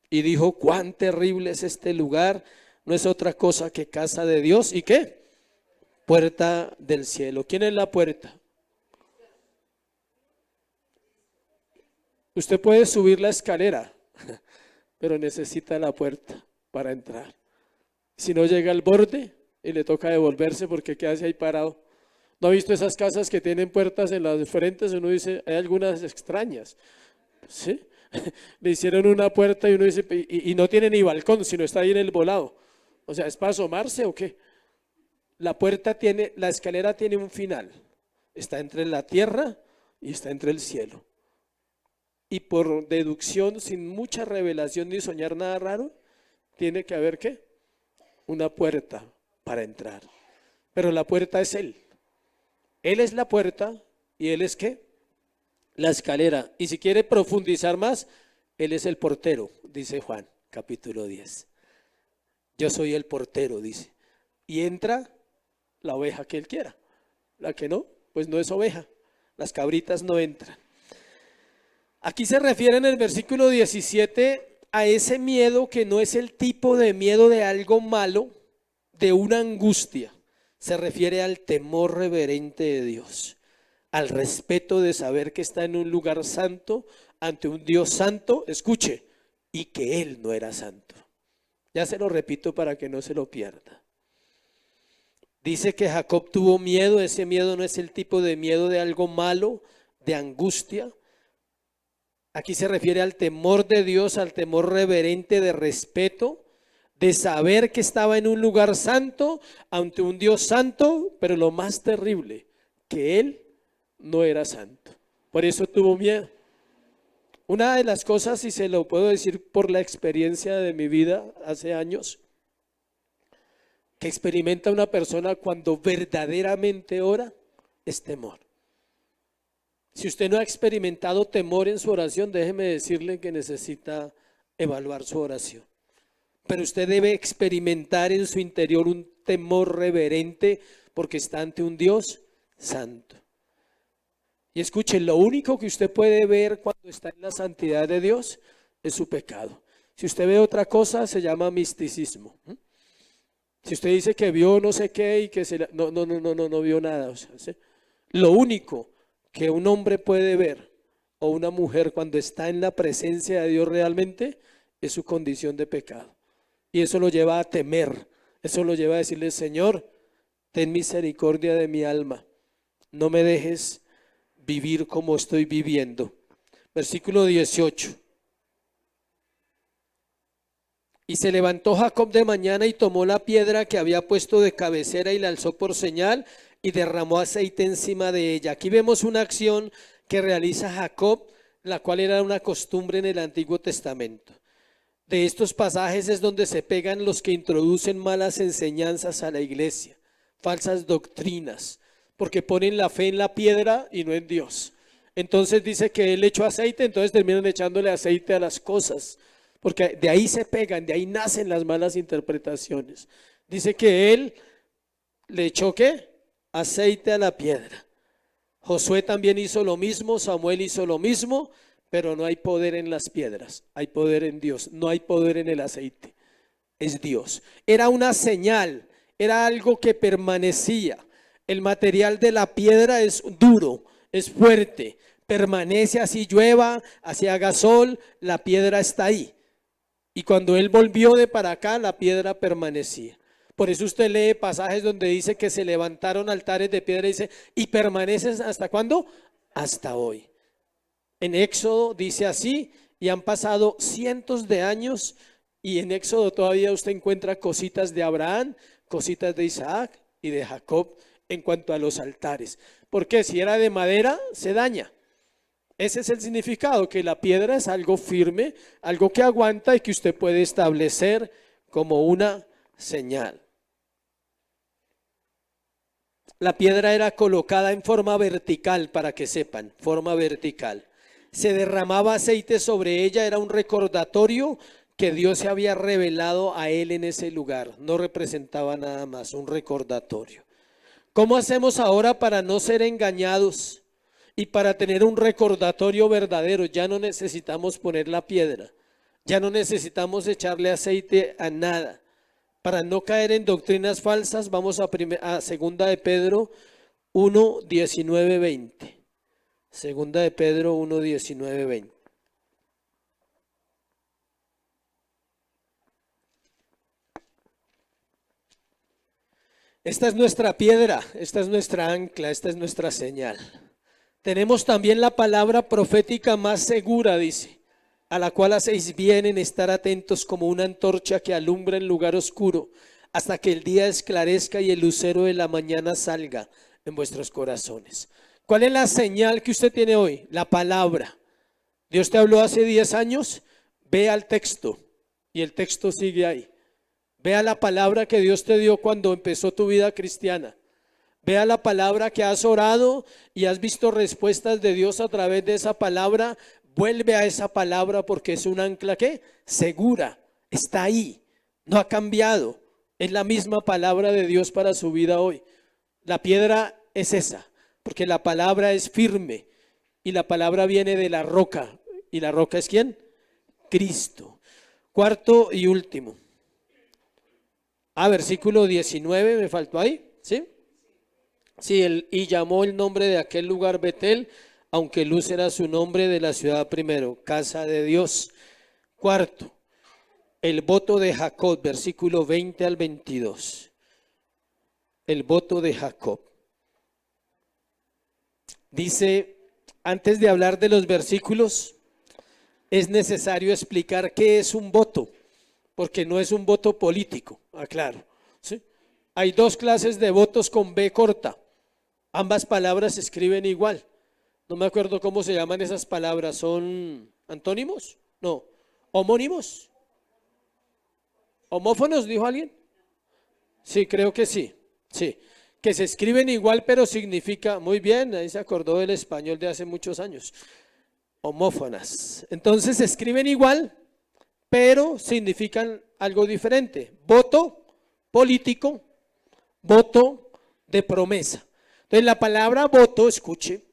y dijo, cuán terrible es este lugar, no es otra cosa que casa de Dios. ¿Y qué? Puerta del cielo. ¿Quién es la puerta? Usted puede subir la escalera, pero necesita la puerta para entrar. Si no llega al borde y le toca devolverse porque queda ahí parado. ¿No ha visto esas casas que tienen puertas en las frentes? Uno dice, hay algunas extrañas, ¿sí? Le hicieron una puerta y uno dice, y no tiene ni balcón, sino está ahí en el volado. O sea, ¿es para asomarse o qué? La puerta tiene, la escalera tiene un final. Está entre la tierra y está entre el cielo. Y por deducción, sin mucha revelación ni soñar nada raro, tiene que haber ¿qué? Una puerta para entrar. Pero la puerta es Él. Él es la puerta y Él es ¿qué? La escalera. Y si quiere profundizar más, Él es el portero, dice Juan, capítulo 10. Yo soy el portero, dice. Y entra la oveja que Él quiera. La que no, pues no es oveja. Las cabritas no entran. Aquí se refiere en el versículo 17 a ese miedo que no es el tipo de miedo de algo malo, de una angustia. Se refiere al temor reverente de Dios, al respeto de saber que está en un lugar santo, ante un Dios santo, escuche, y que Él no era santo. Ya se lo repito para que no se lo pierda. Dice que Jacob tuvo miedo, ese miedo no es el tipo de miedo de algo malo, de angustia. Aquí se refiere al temor de Dios, al temor reverente de respeto, de saber que estaba en un lugar santo, ante un Dios santo, pero lo más terrible, que Él no era santo. Por eso tuvo miedo. Una de las cosas, y se lo puedo decir por la experiencia de mi vida hace años, que experimenta una persona cuando verdaderamente ora, es temor. Si usted no ha experimentado temor en su oración, déjeme decirle que necesita evaluar su oración. Pero usted debe experimentar en su interior un temor reverente porque está ante un Dios santo. Y escuche, lo único que usted puede ver cuando está en la santidad de Dios es su pecado. Si usted ve otra cosa, se llama misticismo. Si usted dice que vio no sé qué y que no vio nada. O sea, ¿sí? Lo único que un hombre puede ver o una mujer cuando está en la presencia de Dios realmente es su condición de pecado. Y eso lo lleva a temer, eso lo lleva a decirle, Señor, ten misericordia de mi alma, no me dejes vivir como estoy viviendo. Versículo 18. Y se levantó Jacob de mañana y tomó la piedra que había puesto de cabecera y la alzó por señal y derramó aceite encima de ella. Aquí vemos una acción que realiza Jacob, la cual era una costumbre en el Antiguo Testamento. De estos pasajes es donde se pegan los que introducen malas enseñanzas a la iglesia, falsas doctrinas, porque ponen la fe en la piedra y no en Dios. Entonces dice que él echó aceite, entonces terminan echándole aceite a las cosas, porque de ahí se pegan, de ahí nacen las malas interpretaciones. Dice que él le echó ¿qué? Aceite a la piedra. Josué también hizo lo mismo, Samuel hizo lo mismo, pero no hay poder en las piedras, hay poder en Dios, no hay poder en el aceite, es Dios. Era una señal, era algo que permanecía. El material de la piedra es duro, es fuerte, permanece, así llueva, así haga sol, la piedra está ahí. Y cuando él volvió de para acá, la piedra permanecía. Por eso usted lee pasajes donde dice que se levantaron altares de piedra y dice, ¿y permanecen hasta cuándo? Hasta hoy. En Éxodo dice así, y han pasado cientos de años, y en Éxodo todavía usted encuentra cositas de Abraham, cositas de Isaac y de Jacob en cuanto a los altares. Porque si era de madera, se daña. Ese es el significado, que la piedra es algo firme, algo que aguanta y que usted puede establecer como una señal. La piedra era colocada en forma vertical, para que sepan, forma vertical. Se derramaba aceite sobre ella, era un recordatorio que Dios se había revelado a él en ese lugar. No representaba nada más, un recordatorio. ¿Cómo hacemos ahora para no ser engañados y para tener un recordatorio verdadero? Ya no necesitamos poner la piedra, ya no necesitamos echarle aceite a nada. Para no caer en doctrinas falsas, vamos a segunda de Pedro 1, 19, 20. Segunda de Pedro 1, 19, 20. Esta es nuestra piedra, esta es nuestra ancla, esta es nuestra señal. Tenemos también la palabra profética más segura, dice, a la cual hacéis bien en estar atentos como una antorcha que alumbra en lugar oscuro, hasta que el día esclarezca y el lucero de la mañana salga en vuestros corazones. ¿Cuál es la señal que usted tiene hoy? La palabra. Dios te habló hace 10 años, ve al texto y el texto sigue ahí. Vea la palabra que Dios te dio cuando empezó tu vida cristiana. Vea la palabra que has orado y has visto respuestas de Dios a través de esa palabra. Vuelve a esa palabra porque es un ancla ¿qué? Segura, está ahí, no ha cambiado. Es la misma palabra de Dios para su vida hoy. La piedra es esa, porque la palabra es firme y la palabra viene de la roca. ¿Y la roca es quién? Cristo. Cuarto y último. Versículo 19, me faltó ahí, ¿sí? Sí, y llamó el nombre de aquel lugar Betel, aunque Luz era su nombre de la ciudad primero, casa de Dios. Cuarto, el voto de Jacob, versículo 20 al 22. El voto de Jacob. Dice, antes de hablar de los versículos, es necesario explicar qué es un voto, porque no es un voto político, aclaro, ¿sí? Hay dos clases de votos con B corta. Ambas palabras se escriben igual. No me acuerdo cómo se llaman esas palabras. ¿Son antónimos? No. ¿Homónimos? ¿Homófonos, dijo alguien? Sí, creo que sí. Sí. Que se escriben igual, pero significa, muy bien, ahí se acordó del español de hace muchos años. Homófonas. Entonces se escriben igual, pero significan algo diferente. Voto político, voto de promesa. Entonces la palabra voto, escuche,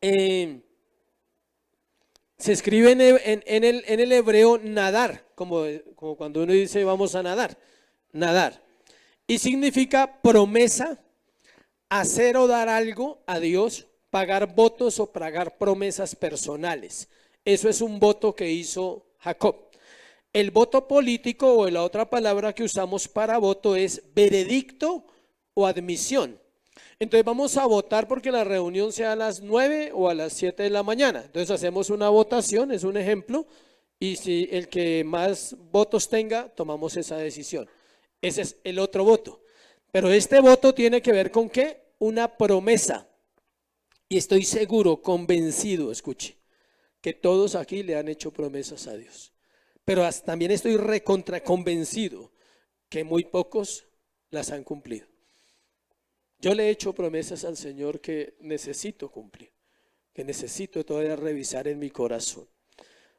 se escribe en el hebreo nadar, como cuando uno dice vamos a nadar, nadar. Y significa promesa, hacer o dar algo a Dios, pagar votos o pagar promesas personales. Eso es un voto que hizo Jacob. El voto político, o la otra palabra que usamos para voto, es veredicto o admisión. Entonces vamos a votar porque la reunión sea a las 9 o a las 7 de la mañana. Entonces hacemos una votación, es un ejemplo, y si el que más votos tenga, tomamos esa decisión. Ese es el otro voto. Pero este voto tiene que ver con ¿qué? Una promesa. Y estoy seguro, convencido, escuche, que todos aquí le han hecho promesas a Dios. Pero también estoy recontra convencido que muy pocos las han cumplido. Yo le he hecho promesas al Señor que necesito cumplir, que necesito todavía revisar en mi corazón.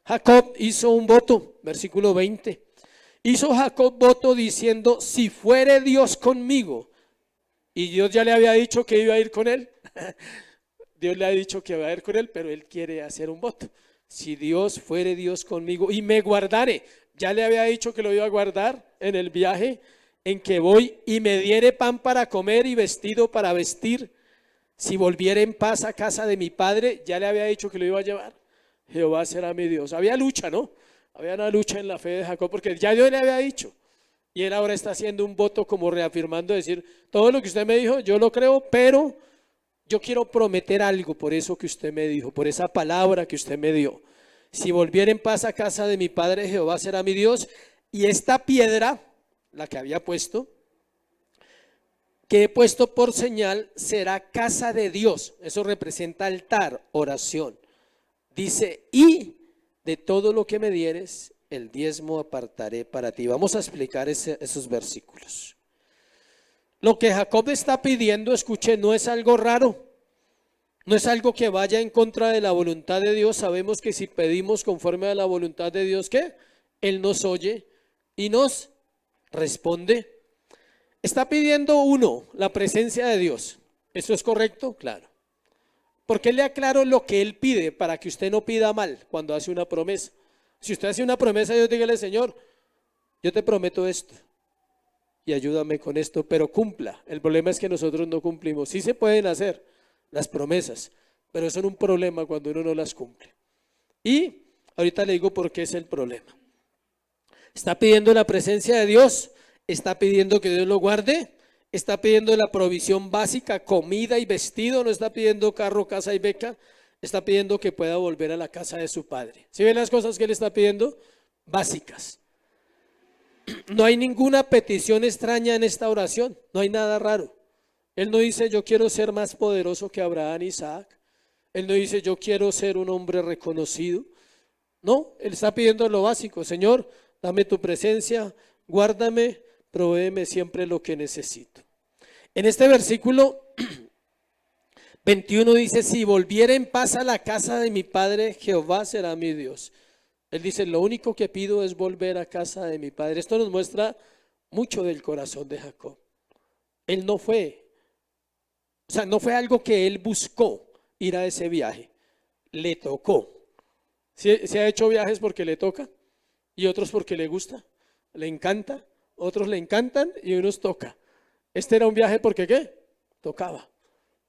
Jacob hizo un voto, versículo 20. Hizo Jacob voto diciendo, si fuere Dios conmigo. Y Dios ya le había dicho que iba a ir con él. Dios le ha dicho que va a ir con él, pero él quiere hacer un voto. Si Dios fuere Dios conmigo y me guardare, ya le había dicho que lo iba a guardar en el viaje en que voy, y me diere pan para comer y vestido para vestir. Si volviera en paz a casa de mi padre, ya le había dicho que lo iba a llevar. Jehová será mi Dios. Había lucha, ¿no? Había una lucha en la fe de Jacob porque ya Dios le había dicho. Y él ahora está haciendo un voto como reafirmando, decir, todo lo que usted me dijo, yo lo creo, pero yo quiero prometer algo por eso que usted me dijo, por esa palabra que usted me dio. Si volviera en paz a casa de mi padre, Jehová será mi Dios. Y esta piedra, la que había puesto, que he puesto por señal, será casa de Dios. Eso representa altar, oración. Dice, y de todo lo que me dieres, el diezmo apartaré para ti. Vamos a explicar esos versículos. Lo que Jacob está pidiendo, escuche, no es algo raro. No es algo que vaya en contra de la voluntad de Dios. Sabemos que si pedimos conforme a la voluntad de Dios, ¿qué? Él nos oye y nos responde. Está pidiendo uno, la presencia de Dios. ¿Eso es correcto? Claro. Porque le aclaro lo que él pide para que usted no pida mal cuando hace una promesa. Si usted hace una promesa, Dios dígale, Señor, yo te prometo esto y ayúdame con esto, pero cumpla. El problema es que nosotros no cumplimos. Sí se pueden hacer las promesas, pero son un problema cuando uno no las cumple. Y ahorita le digo por qué es el problema. Está pidiendo la presencia de Dios, está pidiendo que Dios lo guarde, está pidiendo la provisión básica, comida y vestido, no está pidiendo carro, casa y beca, está pidiendo que pueda volver a la casa de su padre. ¿Sí ven las cosas que él está pidiendo? Básicas. No hay ninguna petición extraña en esta oración, no hay nada raro. Él no dice yo quiero ser más poderoso que Abraham e Isaac. Él no dice yo quiero ser un hombre reconocido. No, él está pidiendo lo básico. Señor, dame tu presencia, guárdame, provéeme siempre lo que necesito. En este versículo 21 dice, si volviera en paz a la casa de mi padre, Jehová será mi Dios. Él dice, lo único que pido es volver a casa de mi padre. Esto nos muestra mucho del corazón de Jacob. Él no fue, no fue algo que él buscó ir a ese viaje, le tocó. Se ha hecho viajes porque le toca y otros porque le gusta, le encanta, otros le encantan y unos toca. Este era un viaje porque ¿qué? Tocaba.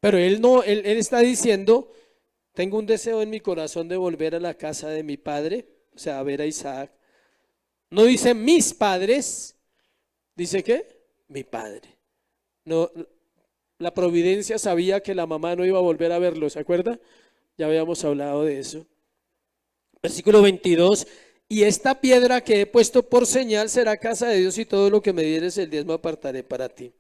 Pero él no, él está diciendo, tengo un deseo en mi corazón de volver a la casa de mi padre, o sea, a ver a Isaac. No dice mis padres, dice ¿qué? Mi padre. No, la providencia sabía que la mamá no iba a volver a verlo, ¿se acuerda? Ya habíamos hablado de eso. Versículo 22, y esta piedra que he puesto por señal será casa de Dios y todo lo que me dieres el diezmo apartaré para ti.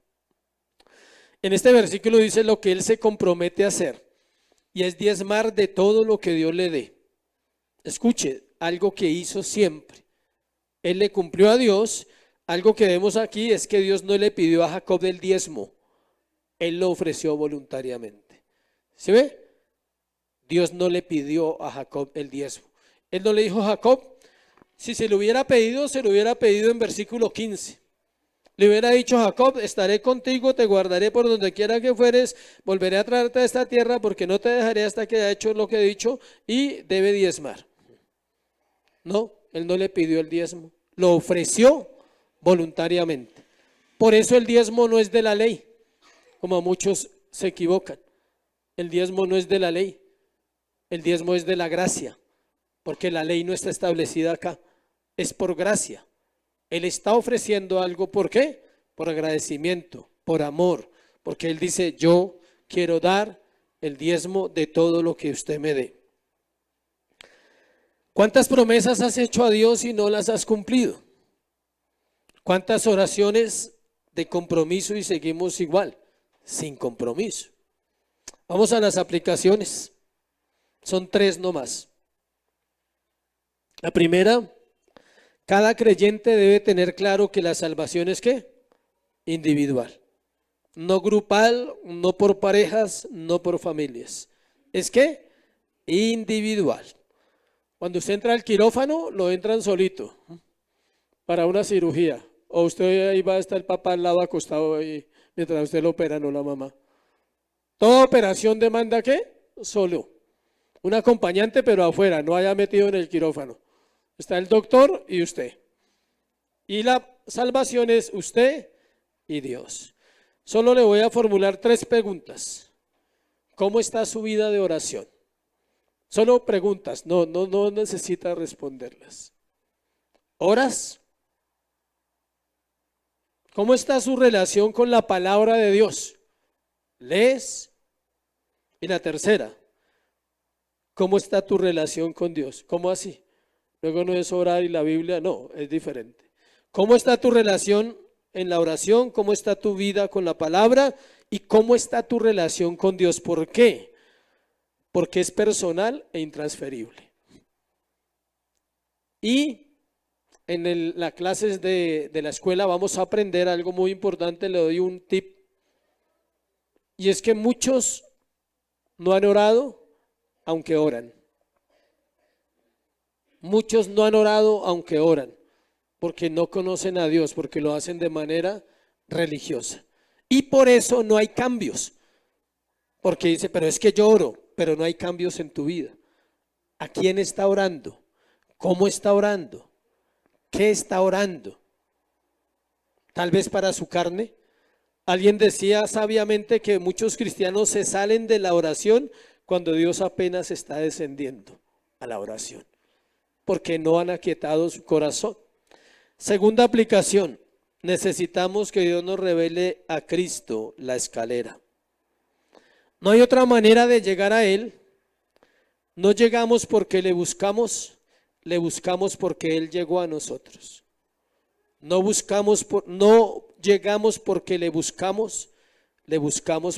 En este versículo dice lo que él se compromete a hacer y es diezmar de todo lo que Dios le dé. Escuche, algo que hizo siempre. Él le cumplió a Dios. Algo que vemos aquí es que Dios no le pidió a Jacob el diezmo. Él lo ofreció voluntariamente. ¿Sí ve? Dios no le pidió a Jacob el diezmo. Él no le dijo a Jacob, si se lo hubiera pedido, se lo hubiera pedido en versículo 15. Le hubiera dicho a Jacob, estaré contigo, te guardaré por donde quiera que fueres, volveré a traerte a esta tierra porque no te dejaré hasta que haya hecho lo que he dicho y debe diezmar. No, él no le pidió el diezmo, lo ofreció voluntariamente. Por eso el diezmo no es de la ley, como muchos se equivocan. El diezmo no es de la ley, el diezmo es de la gracia, porque la ley no está establecida acá, es por gracia. Él está ofreciendo algo, ¿por qué? Por agradecimiento, por amor, porque él dice, yo quiero dar el diezmo de todo lo que usted me dé. ¿Cuántas promesas has hecho a Dios y no las has cumplido? ¿Cuántas oraciones de compromiso y seguimos igual, sin compromiso. Vamos a las aplicaciones. Son 3 nomás. La primera, cada creyente debe tener claro que la salvación es ¿qué? Individual. No grupal, no por parejas, no por familias. ¿Es qué? Individual. Cuando usted entra al quirófano, lo entran solito para una cirugía. O usted ahí va a estar el papá al lado acostado ahí, mientras usted lo opera, no la mamá. Toda operación demanda ¿qué? Solo. Un acompañante, pero afuera, no haya metido en el quirófano. Está el doctor y usted. Y la salvación es usted y Dios. Solo le voy a formular 3 preguntas. ¿Cómo está su vida de oración? Solo preguntas, no necesita responderlas. ¿Oras? ¿Cómo está su relación con la palabra de Dios? ¿Lees? Y la tercera, ¿cómo está tu relación con Dios? ¿Cómo así? Luego no es orar y la Biblia, no, es diferente. ¿Cómo está tu relación en la oración? ¿Cómo está tu vida con la palabra? ¿Y cómo está tu relación con Dios? ¿Por qué? Porque es personal e intransferible. Y en las clases de la escuela vamos a aprender algo muy importante, le doy un tip. Y es que muchos no han orado aunque oran. Muchos no han orado aunque oran, porque no conocen a Dios, porque lo hacen de manera religiosa. Y por eso no hay cambios. Porque dice, pero es que yo oro, pero no hay cambios en tu vida. ¿A quién está orando? ¿Cómo está orando? ¿Qué está orando? Tal vez para su carne. Alguien decía sabiamente que muchos cristianos se salen de la oración cuando Dios apenas está descendiendo a la oración, porque no han aquietado su corazón. Segunda aplicación, necesitamos que Dios nos revele a Cristo la escalera. No hay otra manera de llegar a Él. No llegamos porque le buscamos porque Él llegó a nosotros. No llegamos porque le buscamos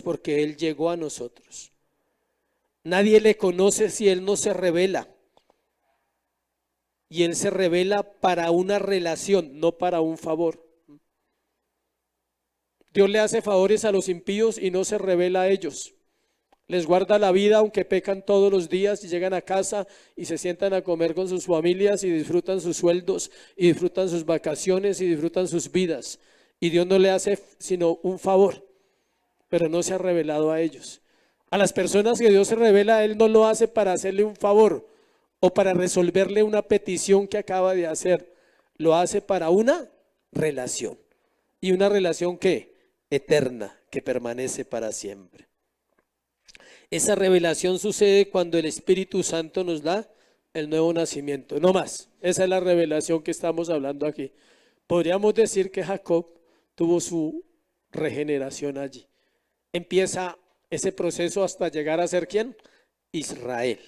porque Él llegó a nosotros. Nadie le conoce si Él no se revela. Y Él se revela para una relación, no para un favor. Dios le hace favores a los impíos y no se revela a ellos. Les guarda la vida aunque pecan todos los días y llegan a casa y se sientan a comer con sus familias y disfrutan sus sueldos y disfrutan sus vacaciones y disfrutan sus vidas. Y Dios no le hace sino un favor, pero no se ha revelado a ellos. A las personas que Dios se revela, Él no lo hace para hacerle un favor o para resolverle una petición que acaba de hacer. Lo hace para una relación. Y una relación que eterna, que permanece para siempre. Esa revelación sucede cuando el Espíritu Santo nos da el nuevo nacimiento, no más. Esa es la revelación que estamos hablando aquí. Podríamos decir que Jacob tuvo su regeneración allí. Empieza ese proceso hasta llegar a ser ¿quién? Israel.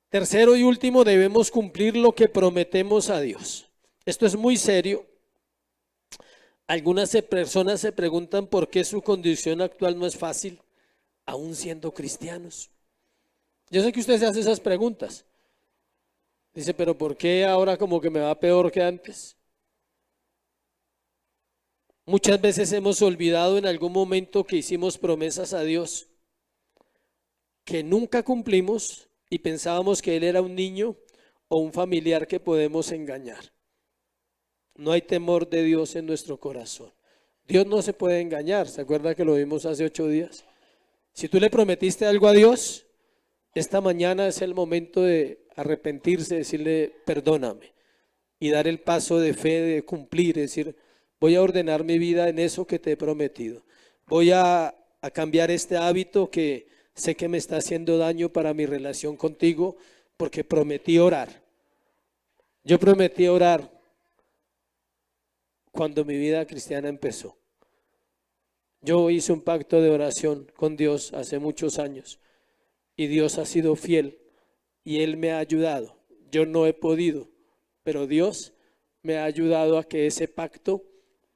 Tercero y último, debemos cumplir lo que prometemos a Dios. Esto es muy serio. Algunas personas se preguntan por qué su condición actual no es fácil, aún siendo cristianos. Yo sé que usted se hace esas preguntas. Dice, pero ¿por qué ahora como que me va peor que antes? Muchas veces hemos olvidado en algún momento que hicimos promesas a Dios que nunca cumplimos y pensábamos que Él era un niño o un familiar que podemos engañar. No hay temor de Dios en nuestro corazón. Dios no se puede engañar. ¿Se acuerda que lo vimos hace 8 días? Si tú le prometiste algo a Dios, esta mañana es el momento de arrepentirse, decirle perdóname y dar el paso de fe de cumplir, decir voy a ordenar mi vida en eso que te he prometido. Voy a cambiar este hábito que sé que me está haciendo daño para mi relación contigo porque prometí orar. Yo prometí orar cuando mi vida cristiana empezó. Yo hice un pacto de oración con Dios hace muchos años y Dios ha sido fiel y Él me ha ayudado. Yo no he podido, pero Dios me ha ayudado a que ese pacto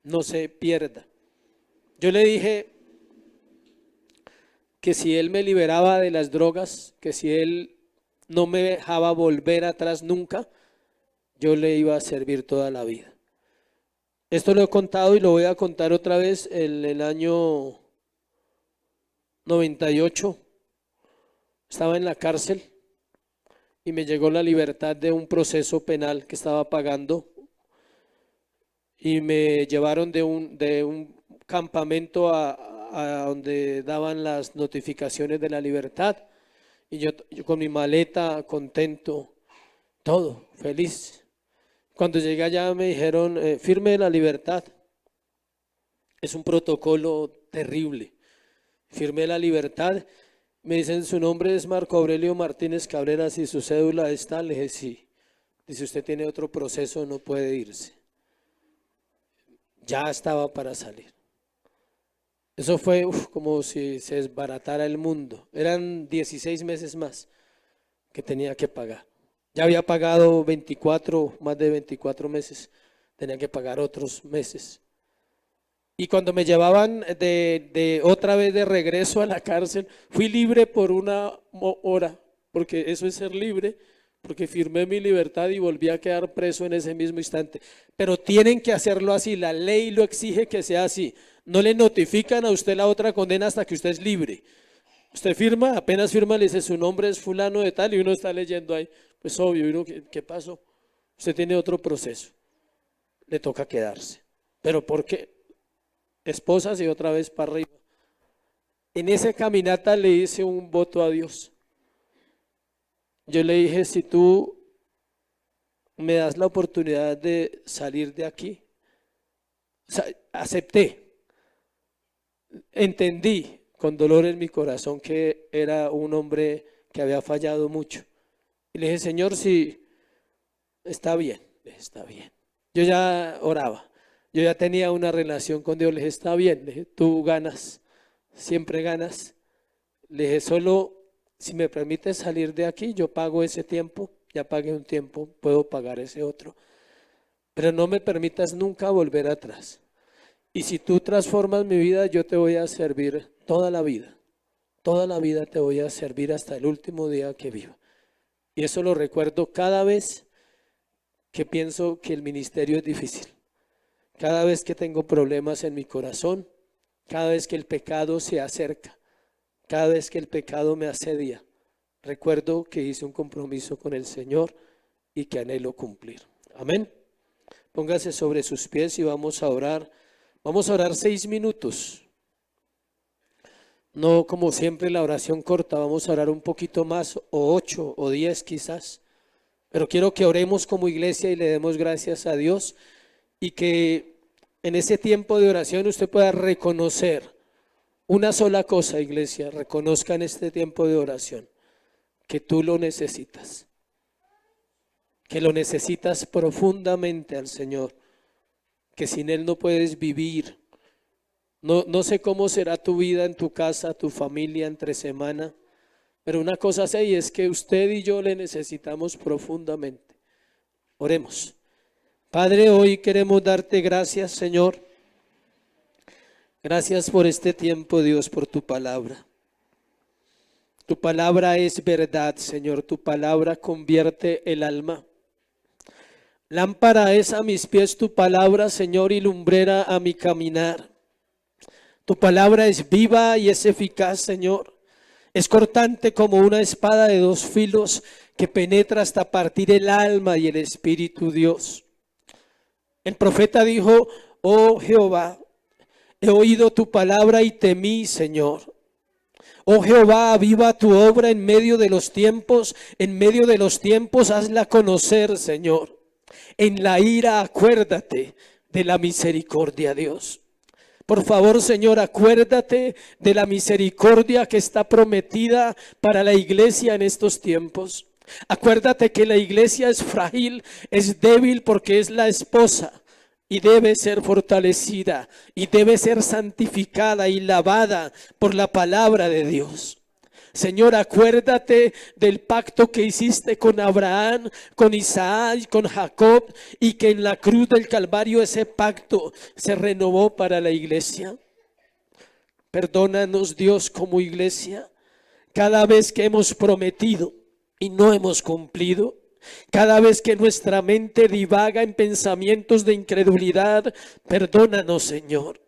no se pierda. Yo le dije que si Él me liberaba de las drogas, que si Él no me dejaba volver atrás nunca, yo le iba a servir toda la vida. Esto lo he contado y lo voy a contar otra vez. En el año 98 estaba en la cárcel y me llegó la libertad de un proceso penal que estaba pagando y me llevaron de un campamento a donde daban las notificaciones de la libertad y yo con mi maleta, contento, todo, feliz. Cuando llegué allá me dijeron, firme la libertad. Es un protocolo terrible. Firmé la libertad. Me dicen, su nombre es Marco Aurelio Martínez Cabreras y su cédula está. Le dije, sí. Dice, usted tiene otro proceso, no puede irse. Ya estaba para salir. Eso fue como si se desbaratara el mundo. Eran 16 meses más que tenía que pagar. Ya había pagado más de 24 meses. Tenía que pagar otros meses. Y cuando me llevaban de otra vez de regreso a la cárcel, fui libre por una hora, porque eso es ser libre, porque firmé mi libertad y volví a quedar preso en ese mismo instante. Pero tienen que hacerlo así, la ley lo exige que sea así. No le notifican a usted la otra condena hasta que usted es libre. Usted firma, apenas firma, le dice su nombre es fulano de tal y uno está leyendo ahí. Pues obvio, uno, ¿qué pasó? Usted tiene otro proceso. Le toca quedarse. ¿Pero por qué? Esposas y otra vez para arriba. En esa caminata le hice un voto a Dios. Yo le dije, si tú me das la oportunidad de salir de aquí, o sea, acepté, entendí con dolor en mi corazón que era un hombre que había fallado mucho. Y le dije, Señor, si está bien, está bien. Yo ya oraba, yo ya tenía una relación con Dios. Le dije, está bien, le dije, tú ganas, siempre ganas. Le dije, solo si me permites salir de aquí, yo pago ese tiempo, ya pagué un tiempo, puedo pagar ese otro. Pero no me permitas nunca volver atrás. Y si tú transformas mi vida, yo te voy a servir toda la vida. Toda la vida te voy a servir hasta el último día que viva. Y eso lo recuerdo cada vez que pienso que el ministerio es difícil. Cada vez que tengo problemas en mi corazón, cada vez que el pecado se acerca, cada vez que el pecado me asedia, recuerdo que hice un compromiso con el Señor y que anhelo cumplir. Amén. Póngase sobre sus pies y vamos a orar. Vamos a orar 6 minutos. No como siempre la oración corta, vamos a orar un poquito más, o 8 o 10 quizás. Pero quiero que oremos como iglesia y le demos gracias a Dios y que en ese tiempo de oración usted pueda reconocer una sola cosa, iglesia. Reconozca en este tiempo de oración que tú lo necesitas, que lo necesitas profundamente al Señor, que sin Él no puedes vivir. No sé cómo será tu vida en tu casa, tu familia, entre semana, pero una cosa sé y es que usted y yo le necesitamos profundamente. Oremos. Padre, hoy queremos darte gracias, Señor. Gracias por este tiempo, Dios, por tu palabra. Tu palabra es verdad, Señor. Tu palabra convierte el alma. Lámpara es a mis pies tu palabra, Señor, y lumbrera a mi caminar. Tu palabra es viva y es eficaz, Señor. Es cortante como una espada de 2 filos que penetra hasta partir el alma y el espíritu, Dios. El profeta dijo, oh Jehová, he oído tu palabra y temí, Señor. Oh Jehová, aviva tu obra en medio de los tiempos hazla conocer, Señor. En la ira acuérdate de la misericordia, Dios. Por favor, Señor, acuérdate de la misericordia que está prometida para la iglesia en estos tiempos. Acuérdate que la iglesia es frágil, es débil porque es la esposa y debe ser fortalecida y debe ser santificada y lavada por la palabra de Dios. Señor, acuérdate del pacto que hiciste con Abraham, con Isaac, con Jacob, y que en la cruz del Calvario ese pacto se renovó para la iglesia. Perdónanos, Dios, como iglesia, cada vez que hemos prometido y no hemos cumplido. Cada vez que nuestra mente divaga en pensamientos de incredulidad, perdónanos, Señor.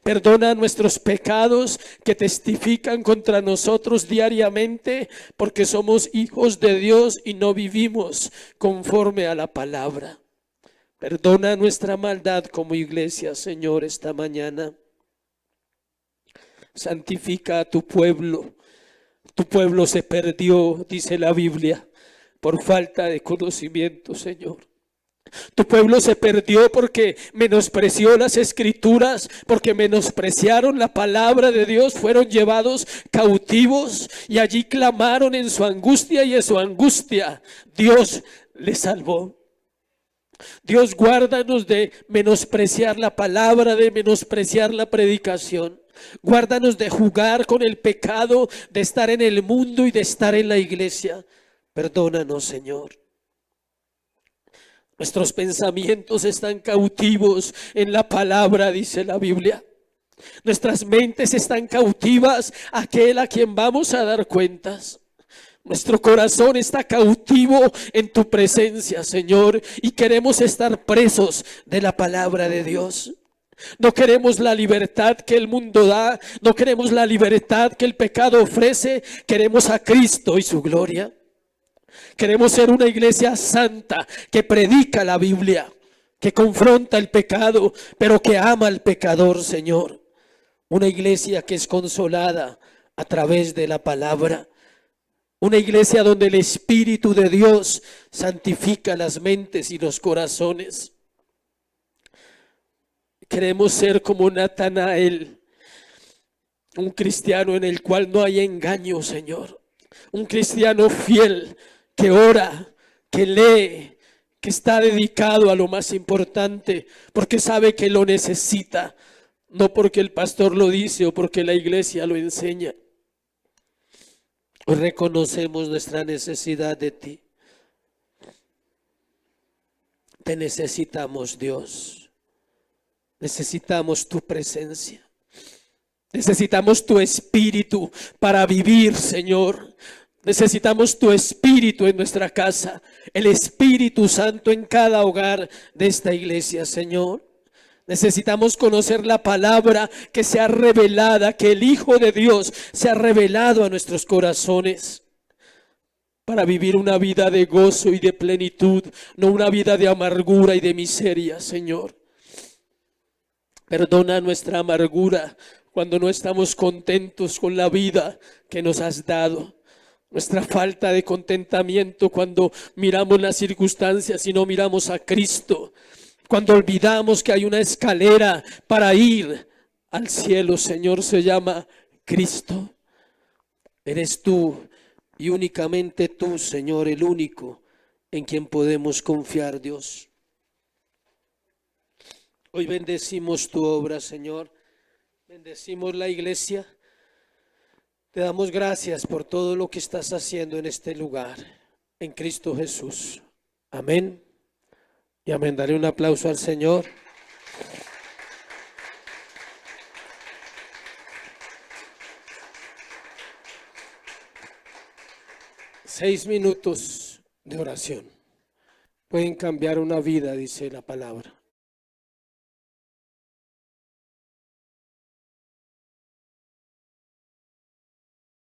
Perdona nuestros pecados que testifican contra nosotros diariamente, porque somos hijos de Dios y no vivimos conforme a la palabra. Perdona nuestra maldad como iglesia, Señor, esta mañana. Santifica a tu pueblo. Tu pueblo se perdió, dice la Biblia, por falta de conocimiento, Señor. Tu pueblo se perdió porque menospreció las escrituras, porque menospreciaron la palabra de Dios, fueron llevados cautivos y allí clamaron en su angustia, y en su angustia Dios les salvó. Dios, guárdanos de menospreciar la palabra, de menospreciar la predicación. Guárdanos de jugar con el pecado, de estar en el mundo y de estar en la iglesia. Perdónanos, Señor. Nuestros pensamientos están cautivos en la palabra, dice la Biblia. Nuestras mentes están cautivas a aquel a quien vamos a dar cuentas. Nuestro corazón está cautivo en tu presencia, Señor, y queremos estar presos de la palabra de Dios. No queremos la libertad que el mundo da, no queremos la libertad que el pecado ofrece, queremos a Cristo y su gloria. Queremos ser una iglesia santa que predica la Biblia, que confronta el pecado, pero que ama al pecador, Señor. Una iglesia que es consolada a través de la palabra. Una iglesia donde el Espíritu de Dios santifica las mentes y los corazones. Queremos ser como Natanael, un cristiano en el cual no hay engaño, Señor. Un cristiano fiel que ora, que lee, que está dedicado a lo más importante, porque sabe que lo necesita, no porque el pastor lo dice o porque la iglesia lo enseña. Hoy reconocemos nuestra necesidad de ti. Te necesitamos, Dios. Necesitamos tu presencia. Necesitamos tu espíritu para vivir, Señor. Necesitamos tu espíritu en nuestra casa, el Espíritu Santo en cada hogar de esta iglesia, Señor. Necesitamos conocer la palabra que sea revelada, que el Hijo de Dios sea revelado a nuestros corazones para vivir una vida de gozo y de plenitud, no una vida de amargura y de miseria, Señor. Perdona nuestra amargura cuando no estamos contentos con la vida que nos has dado. Nuestra falta de contentamiento cuando miramos las circunstancias y no miramos a Cristo. Cuando olvidamos que hay una escalera para ir al cielo, Señor, se llama Cristo. Eres tú y únicamente tú, Señor, el único en quien podemos confiar, Dios. Hoy bendecimos tu obra, Señor. Bendecimos la iglesia. Te damos gracias por todo lo que estás haciendo en este lugar, en Cristo Jesús. Amén. Y amén. Daré un aplauso al Señor. Seis minutos de oración pueden cambiar una vida, dice la palabra.